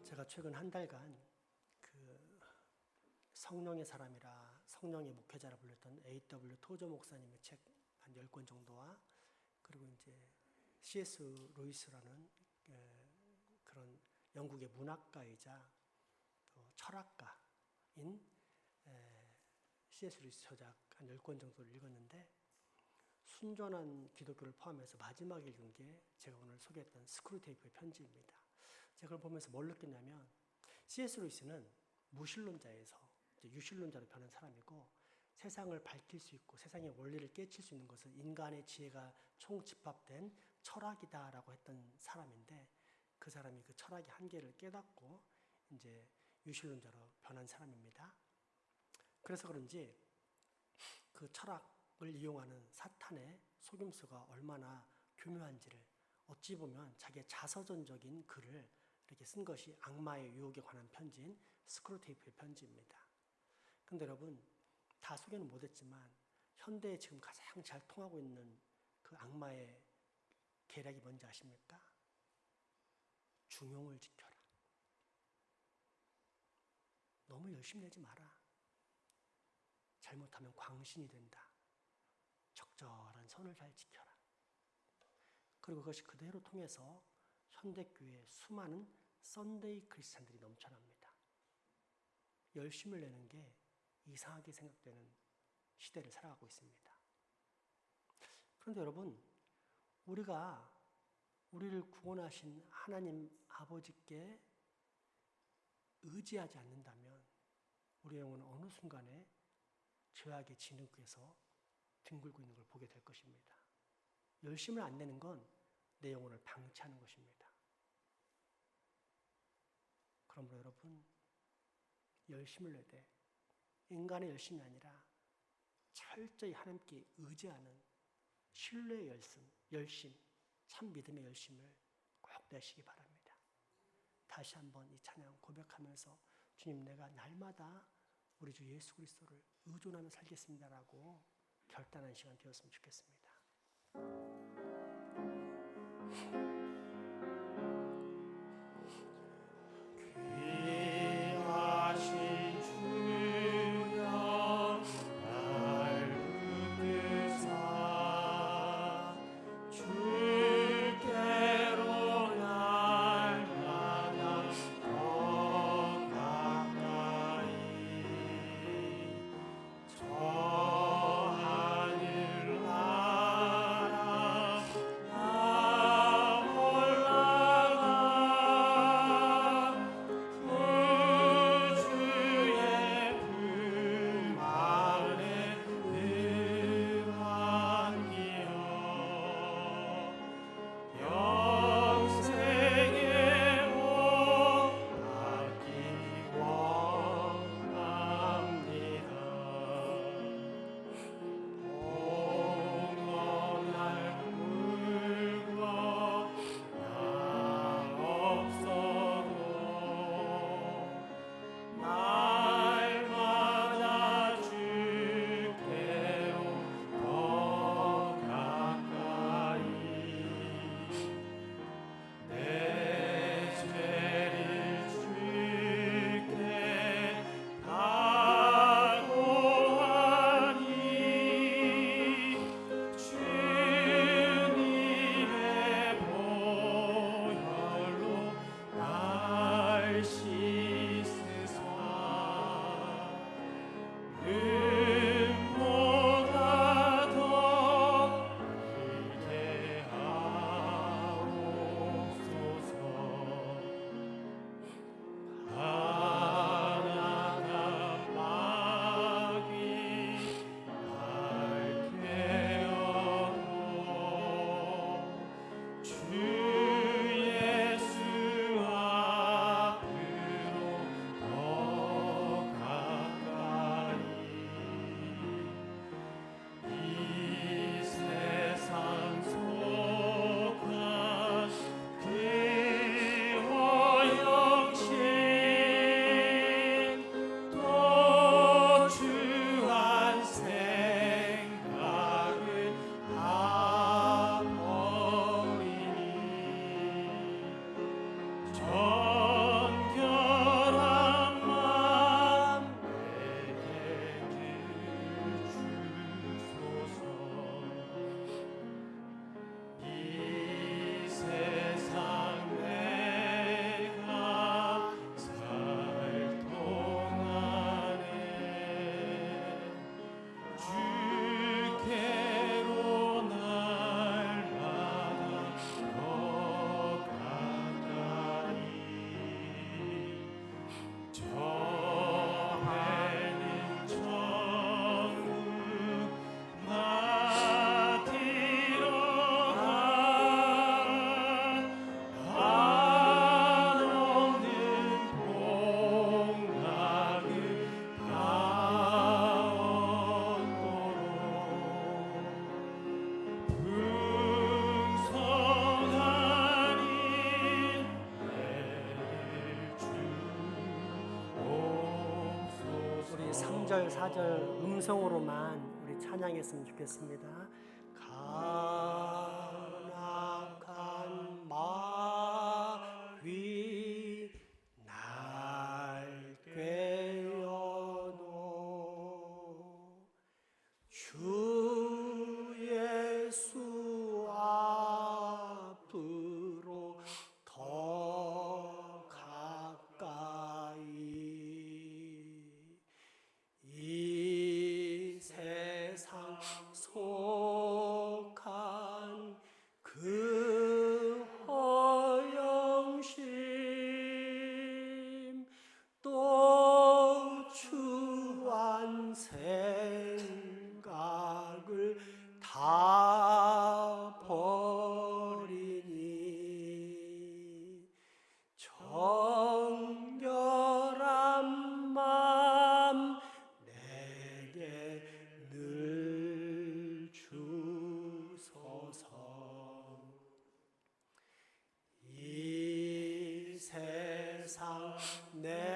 제가 최근 한 달간 그 성령의 사람이라 성령의 목회자라 불렸던 A.W. 토저 목사님의 책 한 10권 정도와 그리고 이제 C.S. 루이스라는 그런 영국의 문학가이자 또 철학가인 C.S. 루이스 저작 한 10권 정도를 읽었는데 순전한 기독교를 포함해서 마지막에 읽은 게 제가 오늘 소개했던 스크루테이프의 편지입니다. 제가 그걸 보면서 뭘 느꼈냐면 C.S. 루이스는 무신론자에서 이제 유신론자로 변한 사람이고 세상을 밝힐 수 있고 세상의 원리를 깨칠 수 있는 것은 인간의 지혜가 총집합된 철학이다라고 했던 사람인데 그 사람이 그 철학의 한계를 깨닫고 이제 유신론자로 변한 사람입니다. 그래서 그런지 그 철학을 이용하는 사탄의 속임수가 얼마나 교묘한지를 어찌 보면 자기의 자서전적인 글을 이렇게 쓴 것이 악마의 유혹에 관한 편지인 스크루테이프의 편지입니다. 근데 여러분 다 소개는 못했지만 현대에 지금 가장 잘 통하고 있는 그 악마의 계략이 뭔지 아십니까? 중용을 지켜라. 너무 열심히 내지 마라. 잘못하면 광신이 된다. 적절한 선을 잘 지켜라. 그리고 그것이 그대로 통해서 현대교회에 수많은 썬데이 크리스찬들이 넘쳐납니다. 열심을 내는 게 이상하게 생각되는 시대를 살아가고 있습니다. 그런데 여러분, 우리가 우리를 구원하신 하나님 아버지께 의지하지 않는다면 우리의 영혼은 어느 순간에 죄악의 진흙에서 뒹굴고 있는 걸 보게 될 것입니다. 열심을 안 내는 건 내 영혼을 방치하는 것입니다. 그러므로 여러분, 열심을 내되 인간의 열심이 아니라 철저히 하나님께 의지하는 신뢰의 열심, 참 믿음의 열심을 꼭 내시기 바랍니다. 다시 한번 이 찬양 고백하면서 주님, 내가 날마다 우리 주 예수 그리스도를 의존하며 살겠습니다라고 결단한 시간 되었으면 좋겠습니다. 귀하신 주여 날 붙드사 주께로 날마다 더 가까이 저 하늘 나라 나 올라가 그 주의 품 아래 늘 안기어 영생의 복 받기 원합니다. 날 물고 나 없어도 날마다 주께로 더 가까이 내 죄를 주께 다 고하니 주님의 보혈로 날 씻으사 눈보다 더 크게 하옵소서. 하나가 막이 날 깨어도 주 예수 앞으로 더 가까이 이 세상 속한 그와 영신 또 주한 생각을 다 버리니 전경 3절, 4절 음성으로만 우리 찬양했으면 좋겠습니다. 간악한 마귀 날 꿰어놓 주 예수 앞으로 더 가까이 이 세상 속한 그 허영심 또 추한 생각을 다 버리니 정결한 맘 내게 늘 주소서. 이 세상 내가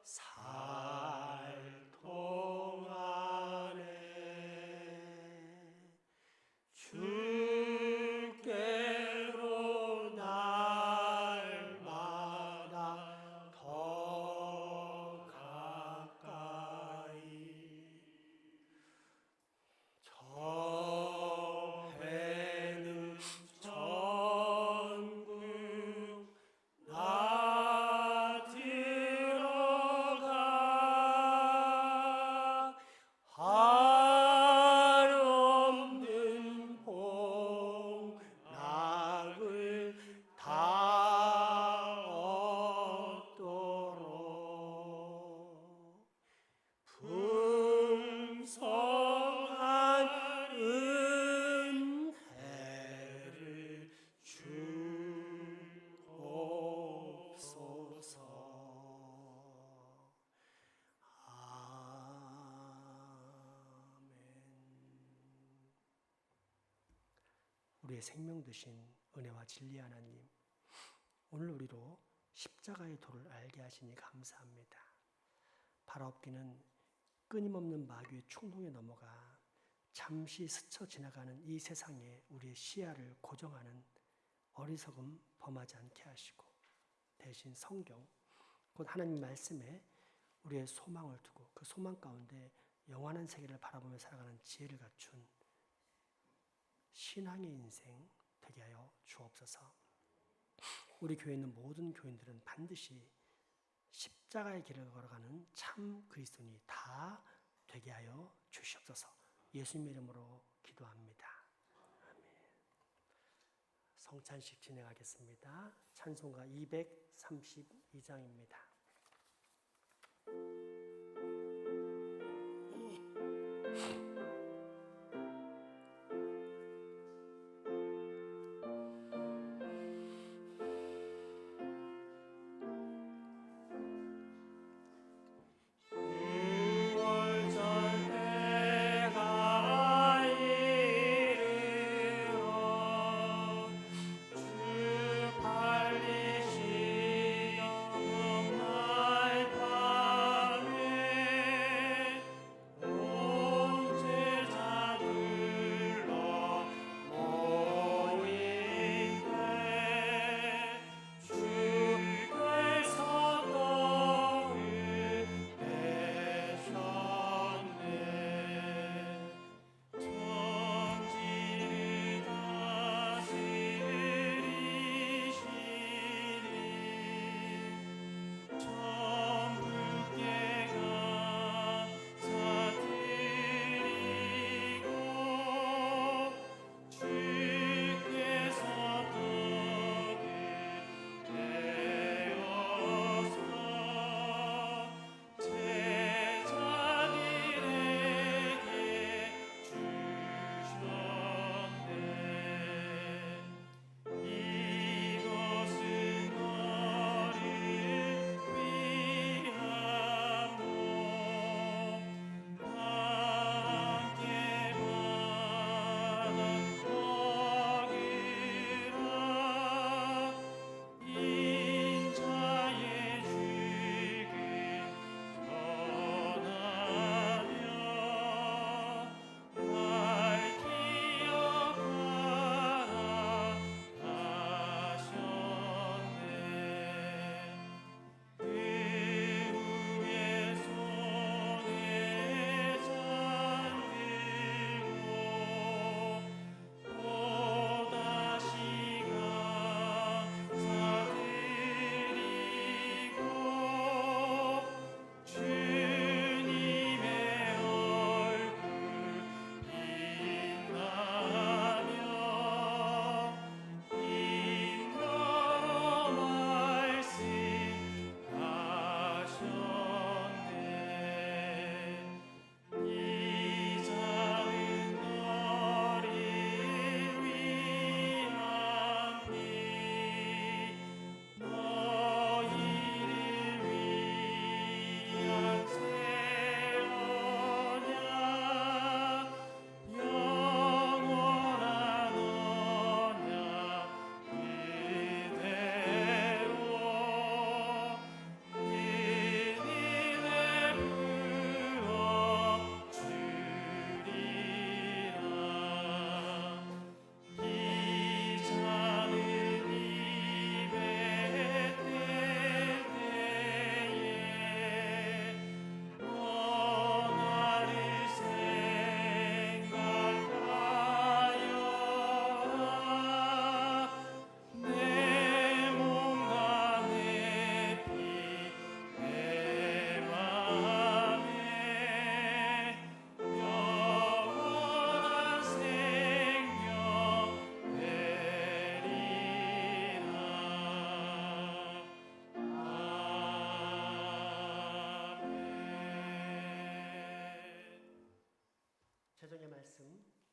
살 동안에 주께로 날마다 더 가까이 저 배는 천국 나 들어가 한없는 복락을 다 얻도록 풍성한 은혜를 주옵소서. 아멘. 우리의 생명 되신 은혜와 진리 하나님, 오늘 우리로 십자가의 도를 알게 하시니 감사합니다. 바라옵기는 끊임없는 마귀의 충동에 넘어가 잠시 스쳐 지나가는 이 세상에 우리의 시야를 고정하는 어리석음 범하지 않게 하시고, 대신 성경, 곧 하나님 말씀에 우리의 소망을 두고 그 소망 가운데 영원한 세계를 바라보며 살아가는 지혜를 갖춘 신앙의 인생 되게 하여 주옵소서. 우리 교회에 있는 모든 교인들은 반드시 십자가의 길을 걸어가는 참 그리스도인이 다 되게 하여 주시옵소서. 예수님의 이름으로 기도합니다. 아멘. 성찬식 진행하겠습니다. 찬송가 232장입니다. 달리시던 날 밤에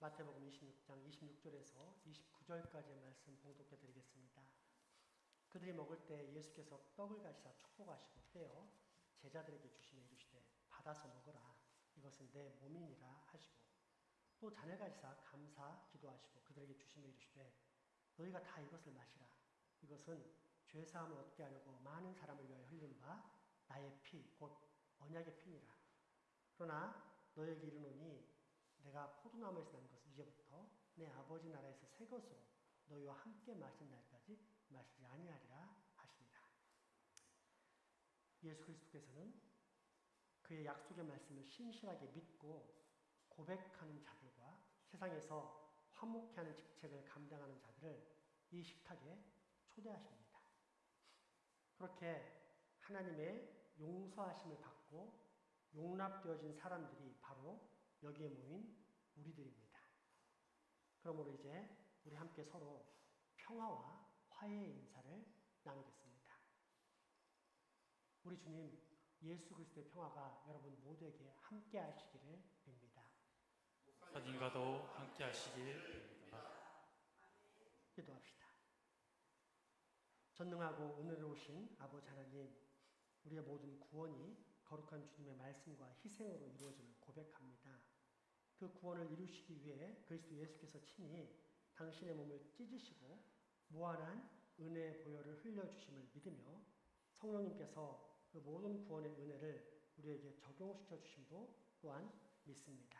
마태복음 26장 26절에서 29절까지의 말씀 봉독해 드리겠습니다. 그들이 먹을 때 예수께서 떡을 가시사 축복하시고 떼어 제자들에게 주시며 이르시되 받아서 먹으라 이것은 내 몸이니라 하시고 또 잔을 가지사 감사 기도하시고 그들에게 주시며 이르시되 너희가 다 이것을 마시라 이것은 죄사함을 얻게 하려고 많은 사람을 위하여 흘린 바 나의 피 곧 언약의 피니라. 그러나 너희에게 이르노니 내가 포도나무에서 난 것을 이제부터 내 아버지 나라에서 새 것으로 너희와 함께 마신 날까지 마시지 아니하리라 하시니라. 예수 그리스도께서는 그의 약속의 말씀을 신실하게 믿고 고백하는 자들과 세상에서 화목케 하는 직책을 감당하는 자들을 이 식탁에 초대하십니다. 그렇게 하나님의 용서하심을 받고 용납되어진 사람들이 바로 여기에 모인 우리들입니다. 그러므로 이제 우리 함께 서로 평화와 화해의 인사를 나누겠습니다. 우리 주님 예수 그리스도의 평화가 여러분 모두에게 함께 하시기를 빕니다. 사님과도 함께 하시길 바랍니다. 기도합시다. 전능하고 은혜로우신 아버지 하나님, 우리의 모든 구원이 거룩한 주님의 말씀과 희생으로 이루어짐을 고백합니다. 그 구원을 이루시기 위해 그리스도 예수께서 친히 당신의 몸을 찢으시고 무한한 은혜의 보혈을 흘려주심을 믿으며 성령님께서 그 모든 구원의 은혜를 우리에게 적용시켜 주심도 또한 믿습니다.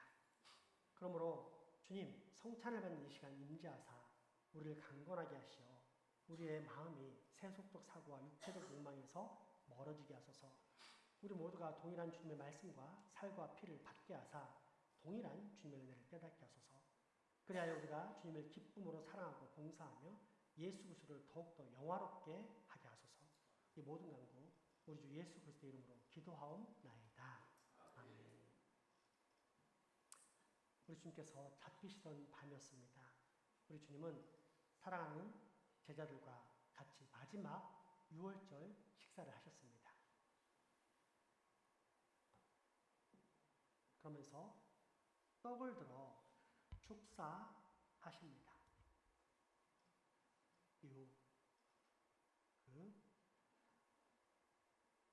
그러므로 주님 성찬을 받는 이 시간 임재하사 우리를 강건하게 하시어 우리의 마음이 세속적 사고와 육체적 욕망에서 멀어지게 하소서. 우리 모두가 동일한 주님의 말씀과 살과 피를 받게 하사 동일한 주님의 은혜를 깨닫게 하소서. 그리하여 우리가 주님을 기쁨으로 사랑하고 봉사하며 예수 그리스도를 더욱더 영화롭게 하게 하소서. 이 모든 간구 우리 주 예수 그리스도의 이름으로 기도하옵나이다. 아멘. 우리 주님께서 잡히시던 밤이었습니다. 우리 주님은 사랑하는 제자들과 같이 마지막 유월절 식사를 하셨습니다. 그러면서 떡을 들어 축사하십니다. 이후 그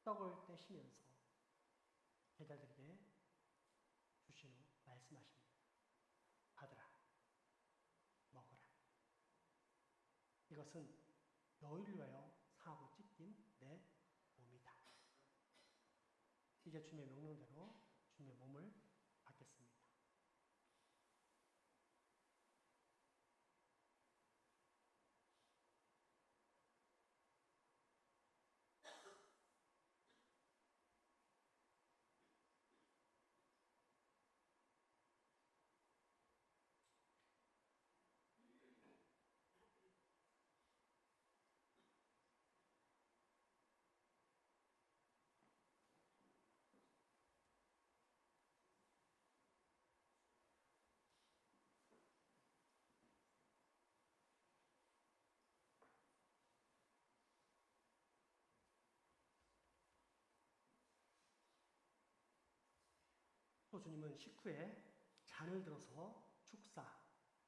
떡을 떼시면서 제자들에게 주신 후 말씀하십니다. 받으라, 먹으라. 이것은 너희를 위하여 상하고 찢긴 내 몸이다. 이제 주님의 명령대로 주님의 몸을 받겠습니다. 또 주님은 식후에 잔을 들어서 축사,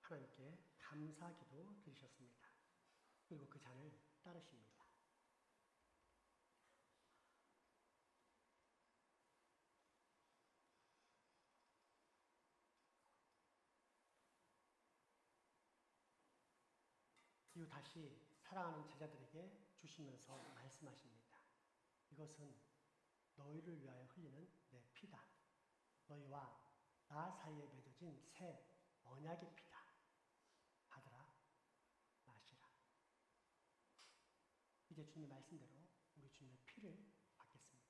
하나님께 감사기도 드리셨습니다. 그리고 그 잔을 따르십니다. 이후 다시 사랑하는 제자들에게 주시면서 말씀하십니다. 이것은 너희를 위하여 흘리는 내 피다. 너희와 나 사이에 맺어진 새 언약의 피다. 받으라, 마시라. 이제 주님의 말씀대로 우리 주님의 피를 받겠습니다.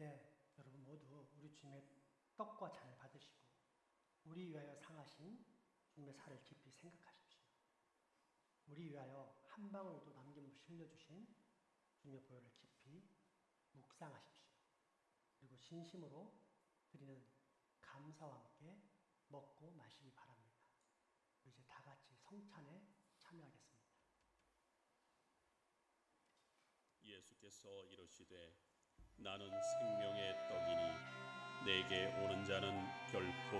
이제 여러분 모두 우리 주님의 떡과 잔을 받으시고 우리 위하여 상하신 주님의 살을 깊이 생각하십시오. 우리 위하여 한 방울도 남김없이 흘려주신 주님의 보혈을 깊이 묵상하십시오. 그리고 진심으로 드리는 감사와 함께 먹고 마시기 바랍니다. 이제 다 같이 성찬에 참여하겠습니다. 예수께서 이르시되 나는 생명의 떡이니 내게 오는 자는 결코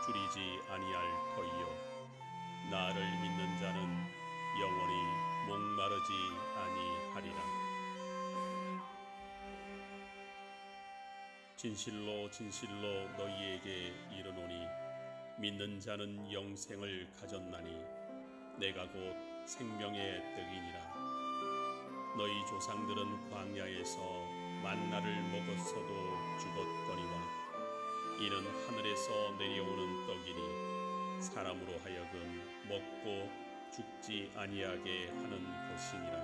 줄이지 아니할 터이요 나를 믿는 자는 영원히 목마르지 아니하리라. 진실로 진실로 너희에게 이르노니 믿는 자는 영생을 가졌나니 내가 곧 생명의 떡이니라. 너희 조상들은 광야에서 만나를 먹었어도 죽었거니와 이는 하늘에서 내려오는 떡이니 사람으로 하여금 먹고 죽지 아니하게 하는 것이니라.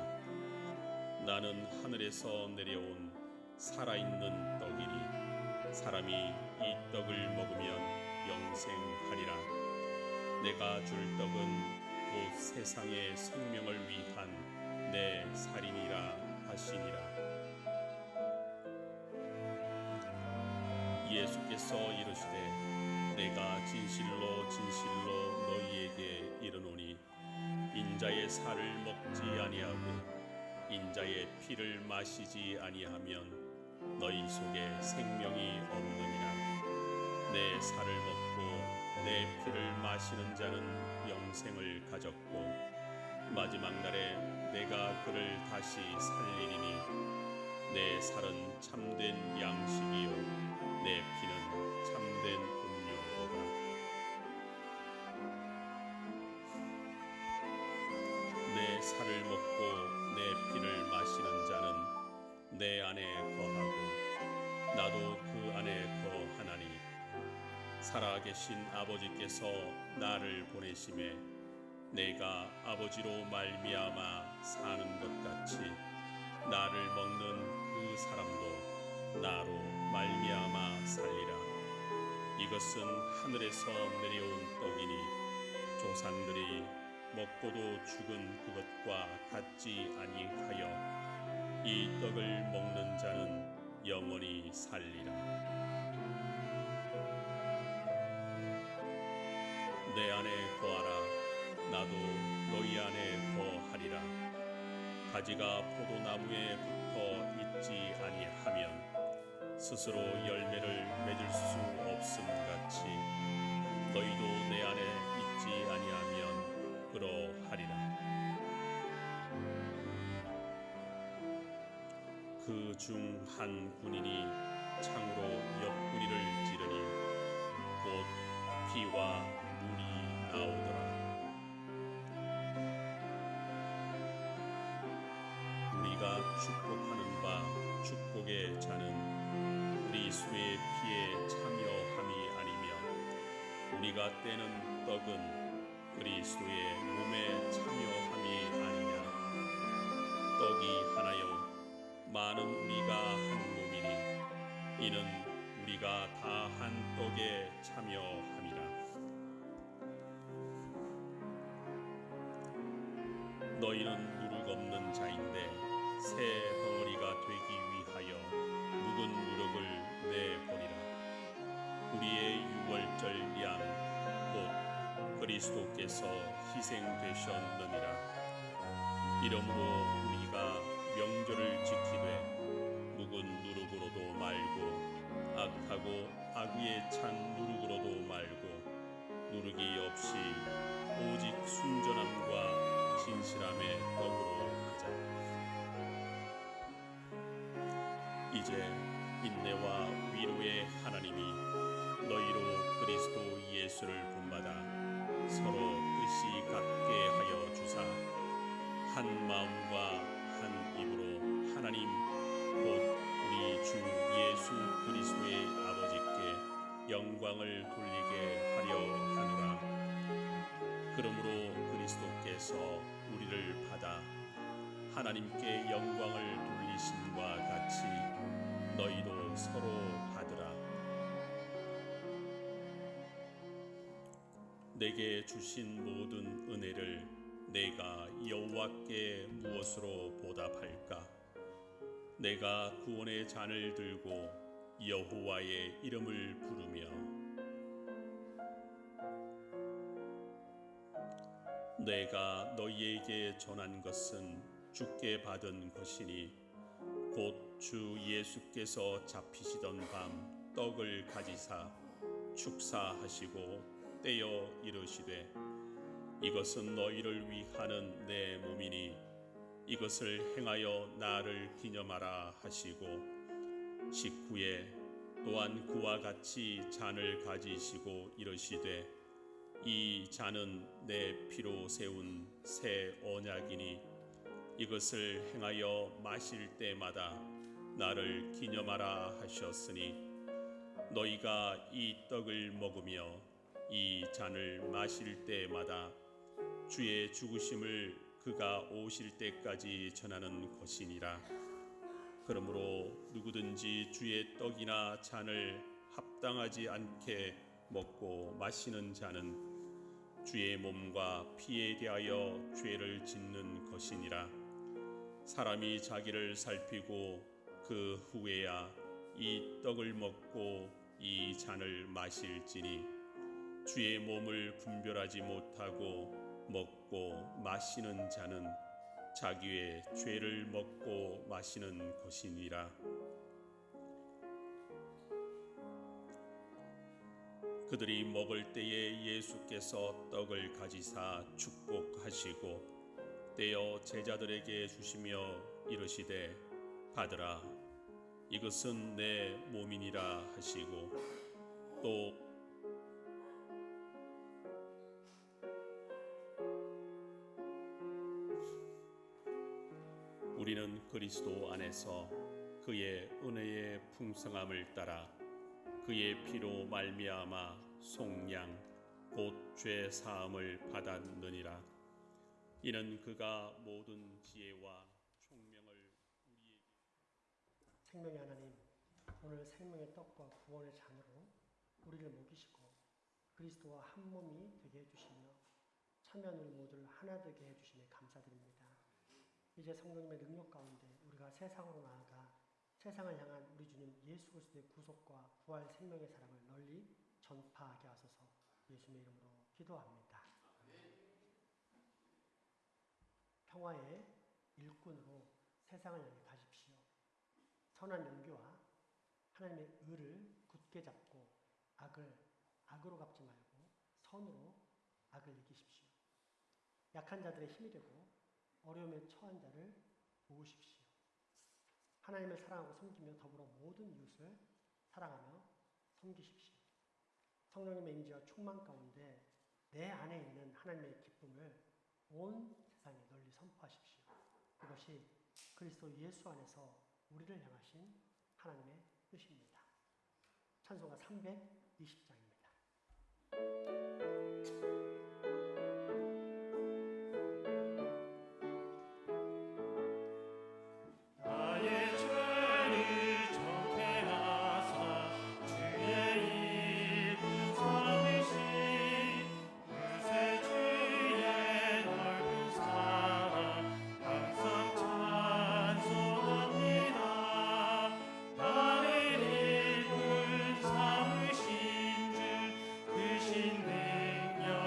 나는 하늘에서 내려온 살아있는 떡이니 사람이 이 떡을 먹으면 영생하리라. 내가 줄 떡은 곧 세상의 생명을 위한 내 살이니라 하시니라. 예수께서 이르시되 내가 진실로 진실로 너희에게 이르노니 인자의 살을 먹지 아니하고 인자의 피를 마시지 아니하면 너희 속에 생명이 없느니라. 내 살을 먹고 내 피를 마시는 자는 영생을 가졌고 마지막 날에 내가 그를 다시 살리리니 내 살은 참된 양식이요 내 피는 참된 음료로다. 내 살을 먹고 내 피를 마시는 자는 내 안에 거하고 나도 그 안에 거하나니 살아계신 아버지께서 나를 보내심에 내가 아버지로 말미암아 사는 것 같이 나를 먹는 그 사람도 나로 말미암아 살리라. 이것은 하늘에서 내려온 떡이니 조상들이 먹고도 죽은 그것과 같지 아니하여 이 떡을 먹는 자는 영원히 살리라. 내 안에 거하라. 나도 너희 안에 거하리라. 가지가 포도나무에 붙어 있지 아니하면 스스로 열매를 맺을 수 없음 같이 너희도 내 안에 있지 아니하면 그러하리라. 그 중 한 군인이 창으로 옆구리를 찌르니 곧 피와 물이 나오더라. 우리가 축복하는 바 축복의 자는 그리스도의 피에 참여함이 아니며 우리가 떼는 떡은 그리스도의 몸에 참여함이 아니냐. 떡이 하나요 많은 우리가 한 몸이니 이는 우리가 다 한 떡에 참여함이라. 너희는 누룩 없는 자인데 새 덩어리가 되기 위하여 묵은 누룩을 내버리라. 우리의 유월절 양 곧 그리스도께서 희생되셨느니라. 이러므로 우리가 명절을 지키되 묵은 누룩으로도 말고 악하고 악의에 찬 누룩으로도 말고 누룩이 없이 오직 순전함과 진실함의 떡으로 하자. 이제 인내와 위로의 하나님이 너희로 그리스도 예수를 본받아 서로 뜻이 같게 하여 주사 한 마음과 한 입으로 하나님 곧 우리 주 예수 그리스도의 아버지께 영광을 돌리게 하려 하노라. 그러므로 그리스도께서 우리를 받아 하나님께 영광을 돌리심과 같이 너희도 서로 받으라. 내게 주신 모든 은혜를 내가 여호와께 무엇으로 보답할까? 내가 구원의 잔을 들고 여호와의 이름을 부르며 내가 너희에게 전한 것은 주께 받은 것이니 곧 주 예수께서 잡히시던 밤 떡을 가지사 축사하시고 떼어 이르시되 이것은 너희를 위하는 내 몸이니 이것을 행하여 나를 기념하라 하시고 식후에 또한 그와 같이 잔을 가지시고 이르시되 이 잔은 내 피로 세운 새 언약이니 이것을 행하여 마실 때마다 나를 기념하라 하셨으니 너희가 이 떡을 먹으며 이 잔을 마실 때마다 주의 죽으심을 그가 오실 때까지 전하는 것이니라. 그러므로 누구든지 주의 떡이나 잔을 합당하지 않게 먹고 마시는 자는 주의 몸과 피에 대하여 죄를 짓는 것이니라. 사람이 자기를 살피고 그 후에야 이 떡을 먹고 이 잔을 마실지니 주의 몸을 분별하지 못하고 먹고 마시는 자는 자기의 죄를 먹고 마시는 것이니라. 그들이 먹을 때에 예수께서 떡을 가지사 축복하시고 떼어 제자들에게 주시며 이르시되 받으라 이것은 내 몸이니라 하시고 또 우리는 그리스도 안에서 그의 은혜의 풍성함을 따라 그의 피로 말미암아 속량 곧 죄 사함을 받았느니라. 이는 그가 모든 지혜와 총명을 우리에게 생명의 하나님, 오늘 생명의 떡과 구원의 잔으로 우리를 먹이시고 그리스도와 한 몸이 되게 해주시며 참여하는 모두를 하나 되게 해주시니 감사드립니다. 이제 성령님의 능력 가운데 우리가 세상으로 나아가 세상을 향한 우리 주님 예수 그리스도의 구속과 부활 생명의 사랑을 널리 전파하게 하소서. 예수님의 이름으로 기도합니다. 평화의 일꾼으로 세상을 향해 가십시오. 선한 연교와 하나님의 의를 굳게 잡고 악으로 갚지 말고 선으로 악을 이기십시오. 약한 자들의 힘이 되고 어려움에 처한 자를 도우십시오. 하나님을 사랑하고 섬기며 더불어 모든 이웃을 사랑하며 섬기십시오. 성령님의 임재와 충만 가운데 내 안에 있는 하나님의 기쁨을 온 세상에 널리 선포하십시오. 이것이 그리스도 예수 안에서 우리를 향하신 하나님의 뜻입니다. 찬송가 320장입니다. 신 능력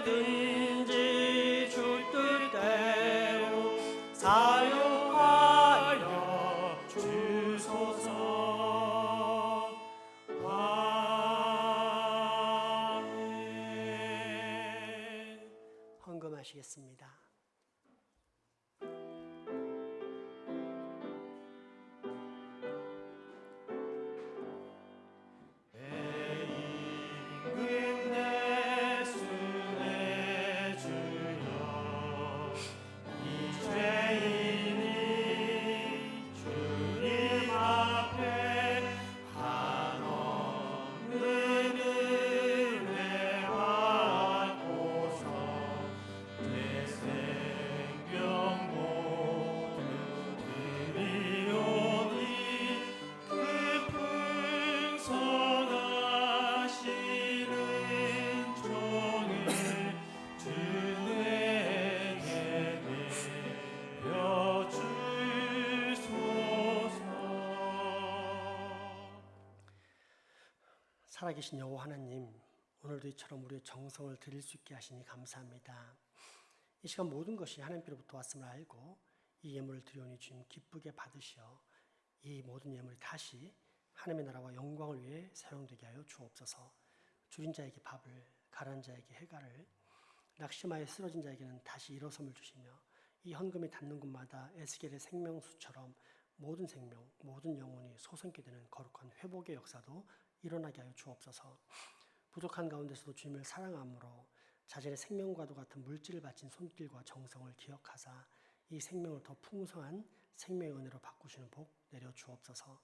언제든지 주 뜻대로 사용하여 주소서. 아멘. 헌금하시겠습니다. 내 순의 주여 이 죄인이 주님 앞에 한없는 은혜 받고서 내 생명 모두 드리오니 그 풍성하시는 종을 주 내게 내려주소서. 살아계신 여호와 하나님, 오늘도 이처럼 우리의 정성을 드릴 수 있게 하시니 감사합니다. 이 시간 모든 것이 하나님께로부터 왔음을 알고 이 예물을 드리오니 주님 기쁘게 받으시어 이 모든 예물이 다시 하나님의 나라와 영광을 위해 사용되게 하여 주옵소서. 줄인 자에게 밥을, 가난한 자에게 해가를, 낙심하여 쓰러진 자에게는 다시 일어섬을 주시며 이 헌금이 닿는 곳마다 에스겔의 생명수처럼 모든 생명, 모든 영혼이 솟게 되는 거룩한 회복의 역사도 일어나게 하여 주옵소서. 부족한 가운데서도 주님을 사랑함으로 자신의 생명과도 같은 물질을 바친 손길과 정성을 기억하사 이 생명을 더 풍성한 생명의 은혜로 바꾸시는 복 내려 주옵소서.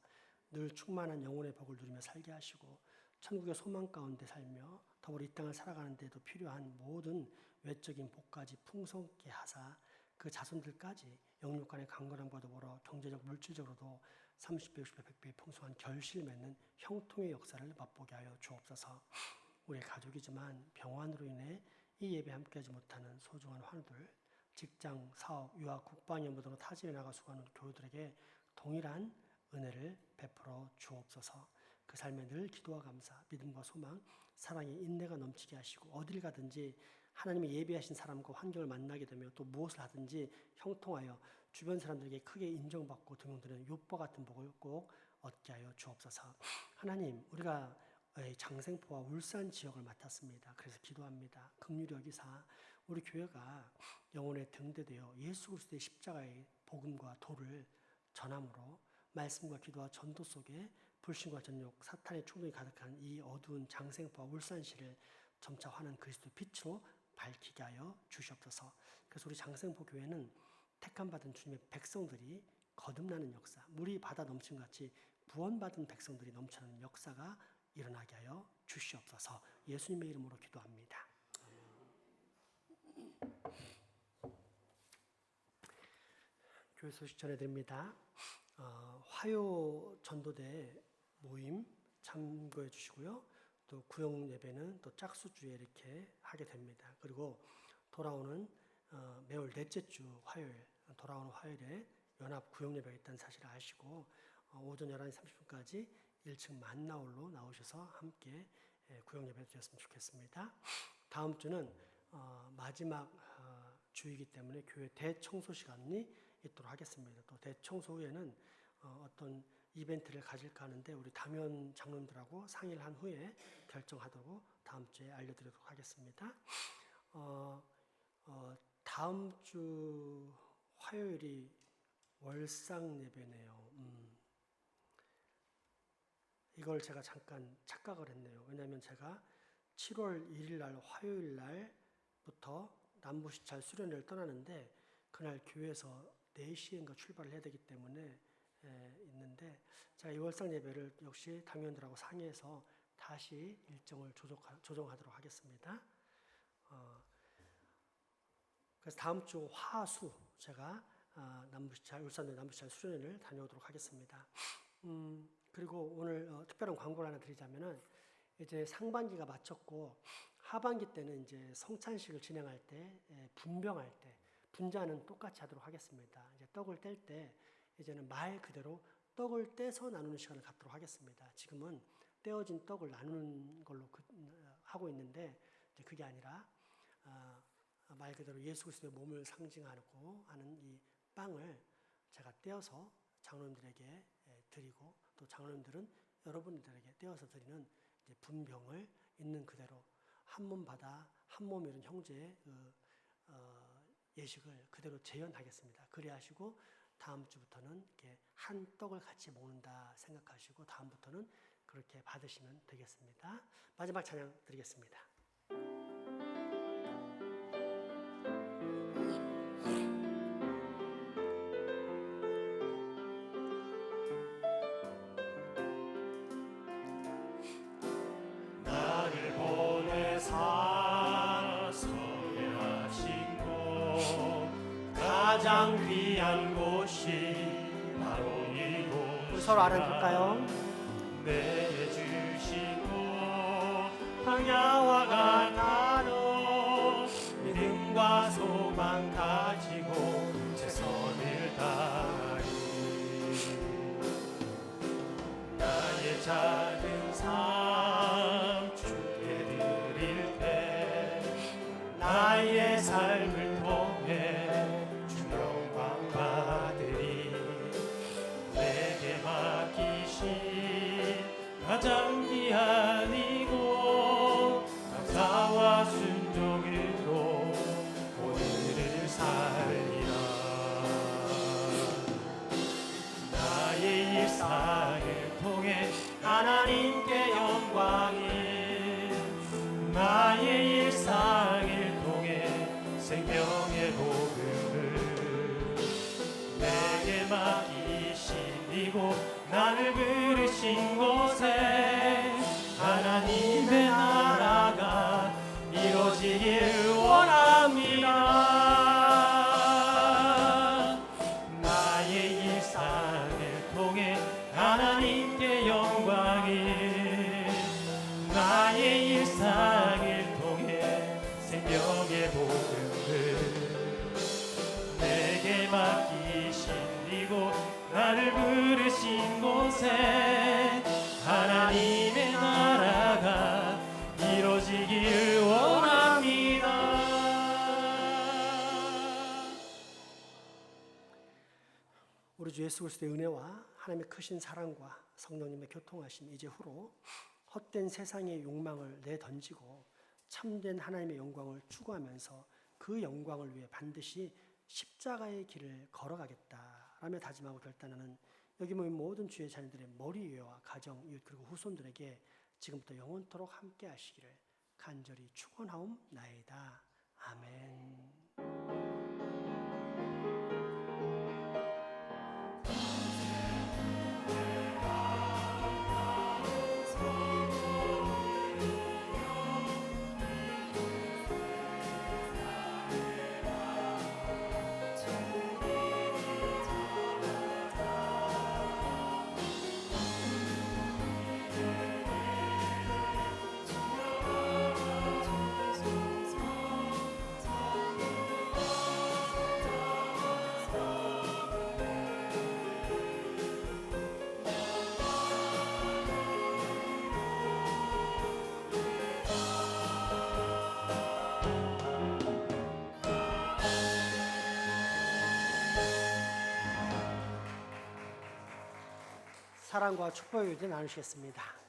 늘 충만한 영혼의 복을 누리며 살게 하시고 천국의 소망 가운데 살며 더불어 이 땅을 살아가는 데도 필요한 모든 외적인 복까지 풍성케 하사 그 자손들까지 영육간의 강건함과 더불어 경제적 물질적으로도 30배, 60배, 100배의 풍성한 결실 맺는 형통의 역사를 맛보게 하여 주옵소서. 우리의 가족이지만 병환으로 인해 이 예배에 함께하지 못하는 소중한 환우들, 직장, 사업, 유학, 국방 연구 등으로 타진해 나가 수고하는 교우들에게 동일한 은혜를 베풀어 주옵소서. 그 삶에 늘 기도와 감사, 믿음과 소망, 사랑이 인내가 넘치게 하시고 어딜 가든지 하나님의 예비하신 사람과 환경을 만나게 되며 또 무엇을 하든지 형통하여 주변 사람들에게 크게 인정받고 등용되는 욥과 같은 복을 꼭 얻게 하여 주옵소서. 하나님, 우리가 장생포와 울산 지역을 맡았습니다. 그래서 기도합니다. 긍휼히 여기사 우리 교회가 영혼에 등대되어 예수 그리스도의 십자가의 복음과 도를 전함으로 말씀과 기도와 전도 속에 불신과 전욕, 사탄의 충동이 가득한 이 어두운 장생포와 울산시를 점차 환한 그리스도의 빛으로 밝히게 하여 주시옵소서. 그래서 우리 장생포 교회는 택함받은 주님의 백성들이 거듭나는 역사, 물이 바다 넘침같이 구원받은 백성들이 넘쳐나는 역사가 일어나게 하여 주시옵소서. 예수님의 이름으로 기도합니다. 교회 소식 전해드립니다. 화요 전도대 모임 참고해 주시고요. 또 구역 예배는 또 짝수주에 이렇게 하게 됩니다. 그리고 돌아오는 매월 넷째 주 화요일, 돌아오는 화요일에 연합 구역 예배가 있다는 사실을 아시고 오전 11시 30분까지 1층 만나홀로 나오셔서 함께 구역 예배 드렸으면 좋겠습니다. 다음 주는 마지막 주이기 때문에 교회 대청소 시간이 있도록 하겠습니다. 또 대청소 후에는 어떤 이벤트를 가질까 하는데 우리 담임 장로님들하고 상의를 한 후에 결정하도록 다음 주에 알려드리도록 하겠습니다. 다음 주 화요일이 월상 예배네요. 이걸 제가 잠깐 착각을 했네요. 왜냐하면 제가 7월 1일 날 화요일 날부터 남부시찰 수련회를 떠나는데 그날 교회에서 4시인가 출발을 해야 되기 때문에 있는데 제가 이 월상 예배를 역시 당연들하고 상의해서 다시 일정을 조정하도록 하겠습니다. 그래서 다음 주 화수 제가 남부시찰 울산대 남부시찰 수련회를 다녀오도록 하겠습니다. 그리고 오늘 특별한 광고를 하나 드리자면은 이제 상반기가 마쳤고 하반기 때는 이제 성찬식을 진행할 때 분병할 때 분자는 똑같이 하도록 하겠습니다. 이제 떡을 뗄 때 이제는 말 그대로 떡을 떼서 나누는 시간을 갖도록 하겠습니다. 지금은 떼어진 떡을 나누는 걸로 하고 있는데 이제 그게 아니라 말 그대로 예수 그리스도의 몸을 상징하고 하는 이 빵을 제가 떼어서 장로님들에게 드리고, 또 장로님들은 여러분들에게 떼어서 드리는 이제 분병을 있는 그대로 한 몸 받아 한 몸 이룬 형제의 예식을 그대로 재현하겠습니다. 그리하시고 다음 주부터는 이렇게 한 떡을 같이 먹는다 생각하시고 다음부터는 그렇게 받으시면 되겠습니다. 마지막 찬양 드리겠습니다. 나를 보내사 성회하신 곳 가장 귀한 곳이 바로 이곳. 우리 서로 알아볼까요? 내주신 곳 황야와 같아도 믿음과 소망 가지고 최선을 다하리. 나의 작은 삶 주께 드릴 때 나의 삶을 통해 주 영광 받으리. 내게 맡기신 가장 귀한 이곳 감사와 순종으로 오늘을 살리라. 나의 일상을 통해 하나님께 영광이, 나의 일상을 통해 생명의 복음을 내게 맡기신 이곳 나를 부르신 곳에 하나님의 나라가 이루어지길 원합니다. 나의 일상을 통해 하나님께 영광이, 나의 일상을 통해 생명의 복음을 내게 맡기신 이곳 나를 부르신 곳에 하나님의 나라가 이루어지길 원합니다. 우리 주 예수 그리스도의 은혜와 하나님의 크신 사랑과 성령님의 교통하심 이제 후로 헛된 세상의 욕망을 내던지고 참된 하나님의 영광을 추구하면서 그 영광을 위해 반드시 십자가의 길을 걸어가겠다라며 다짐하고 결단하는 여기 모인 모든 주의 자녀들의 머리 위와 가정, 이웃 그리고 후손들에게 지금부터 영원토록 함께 하시기를 간절히 축원하옵나이다. 아멘. 사랑과 축복의 유대 나누시겠습니다.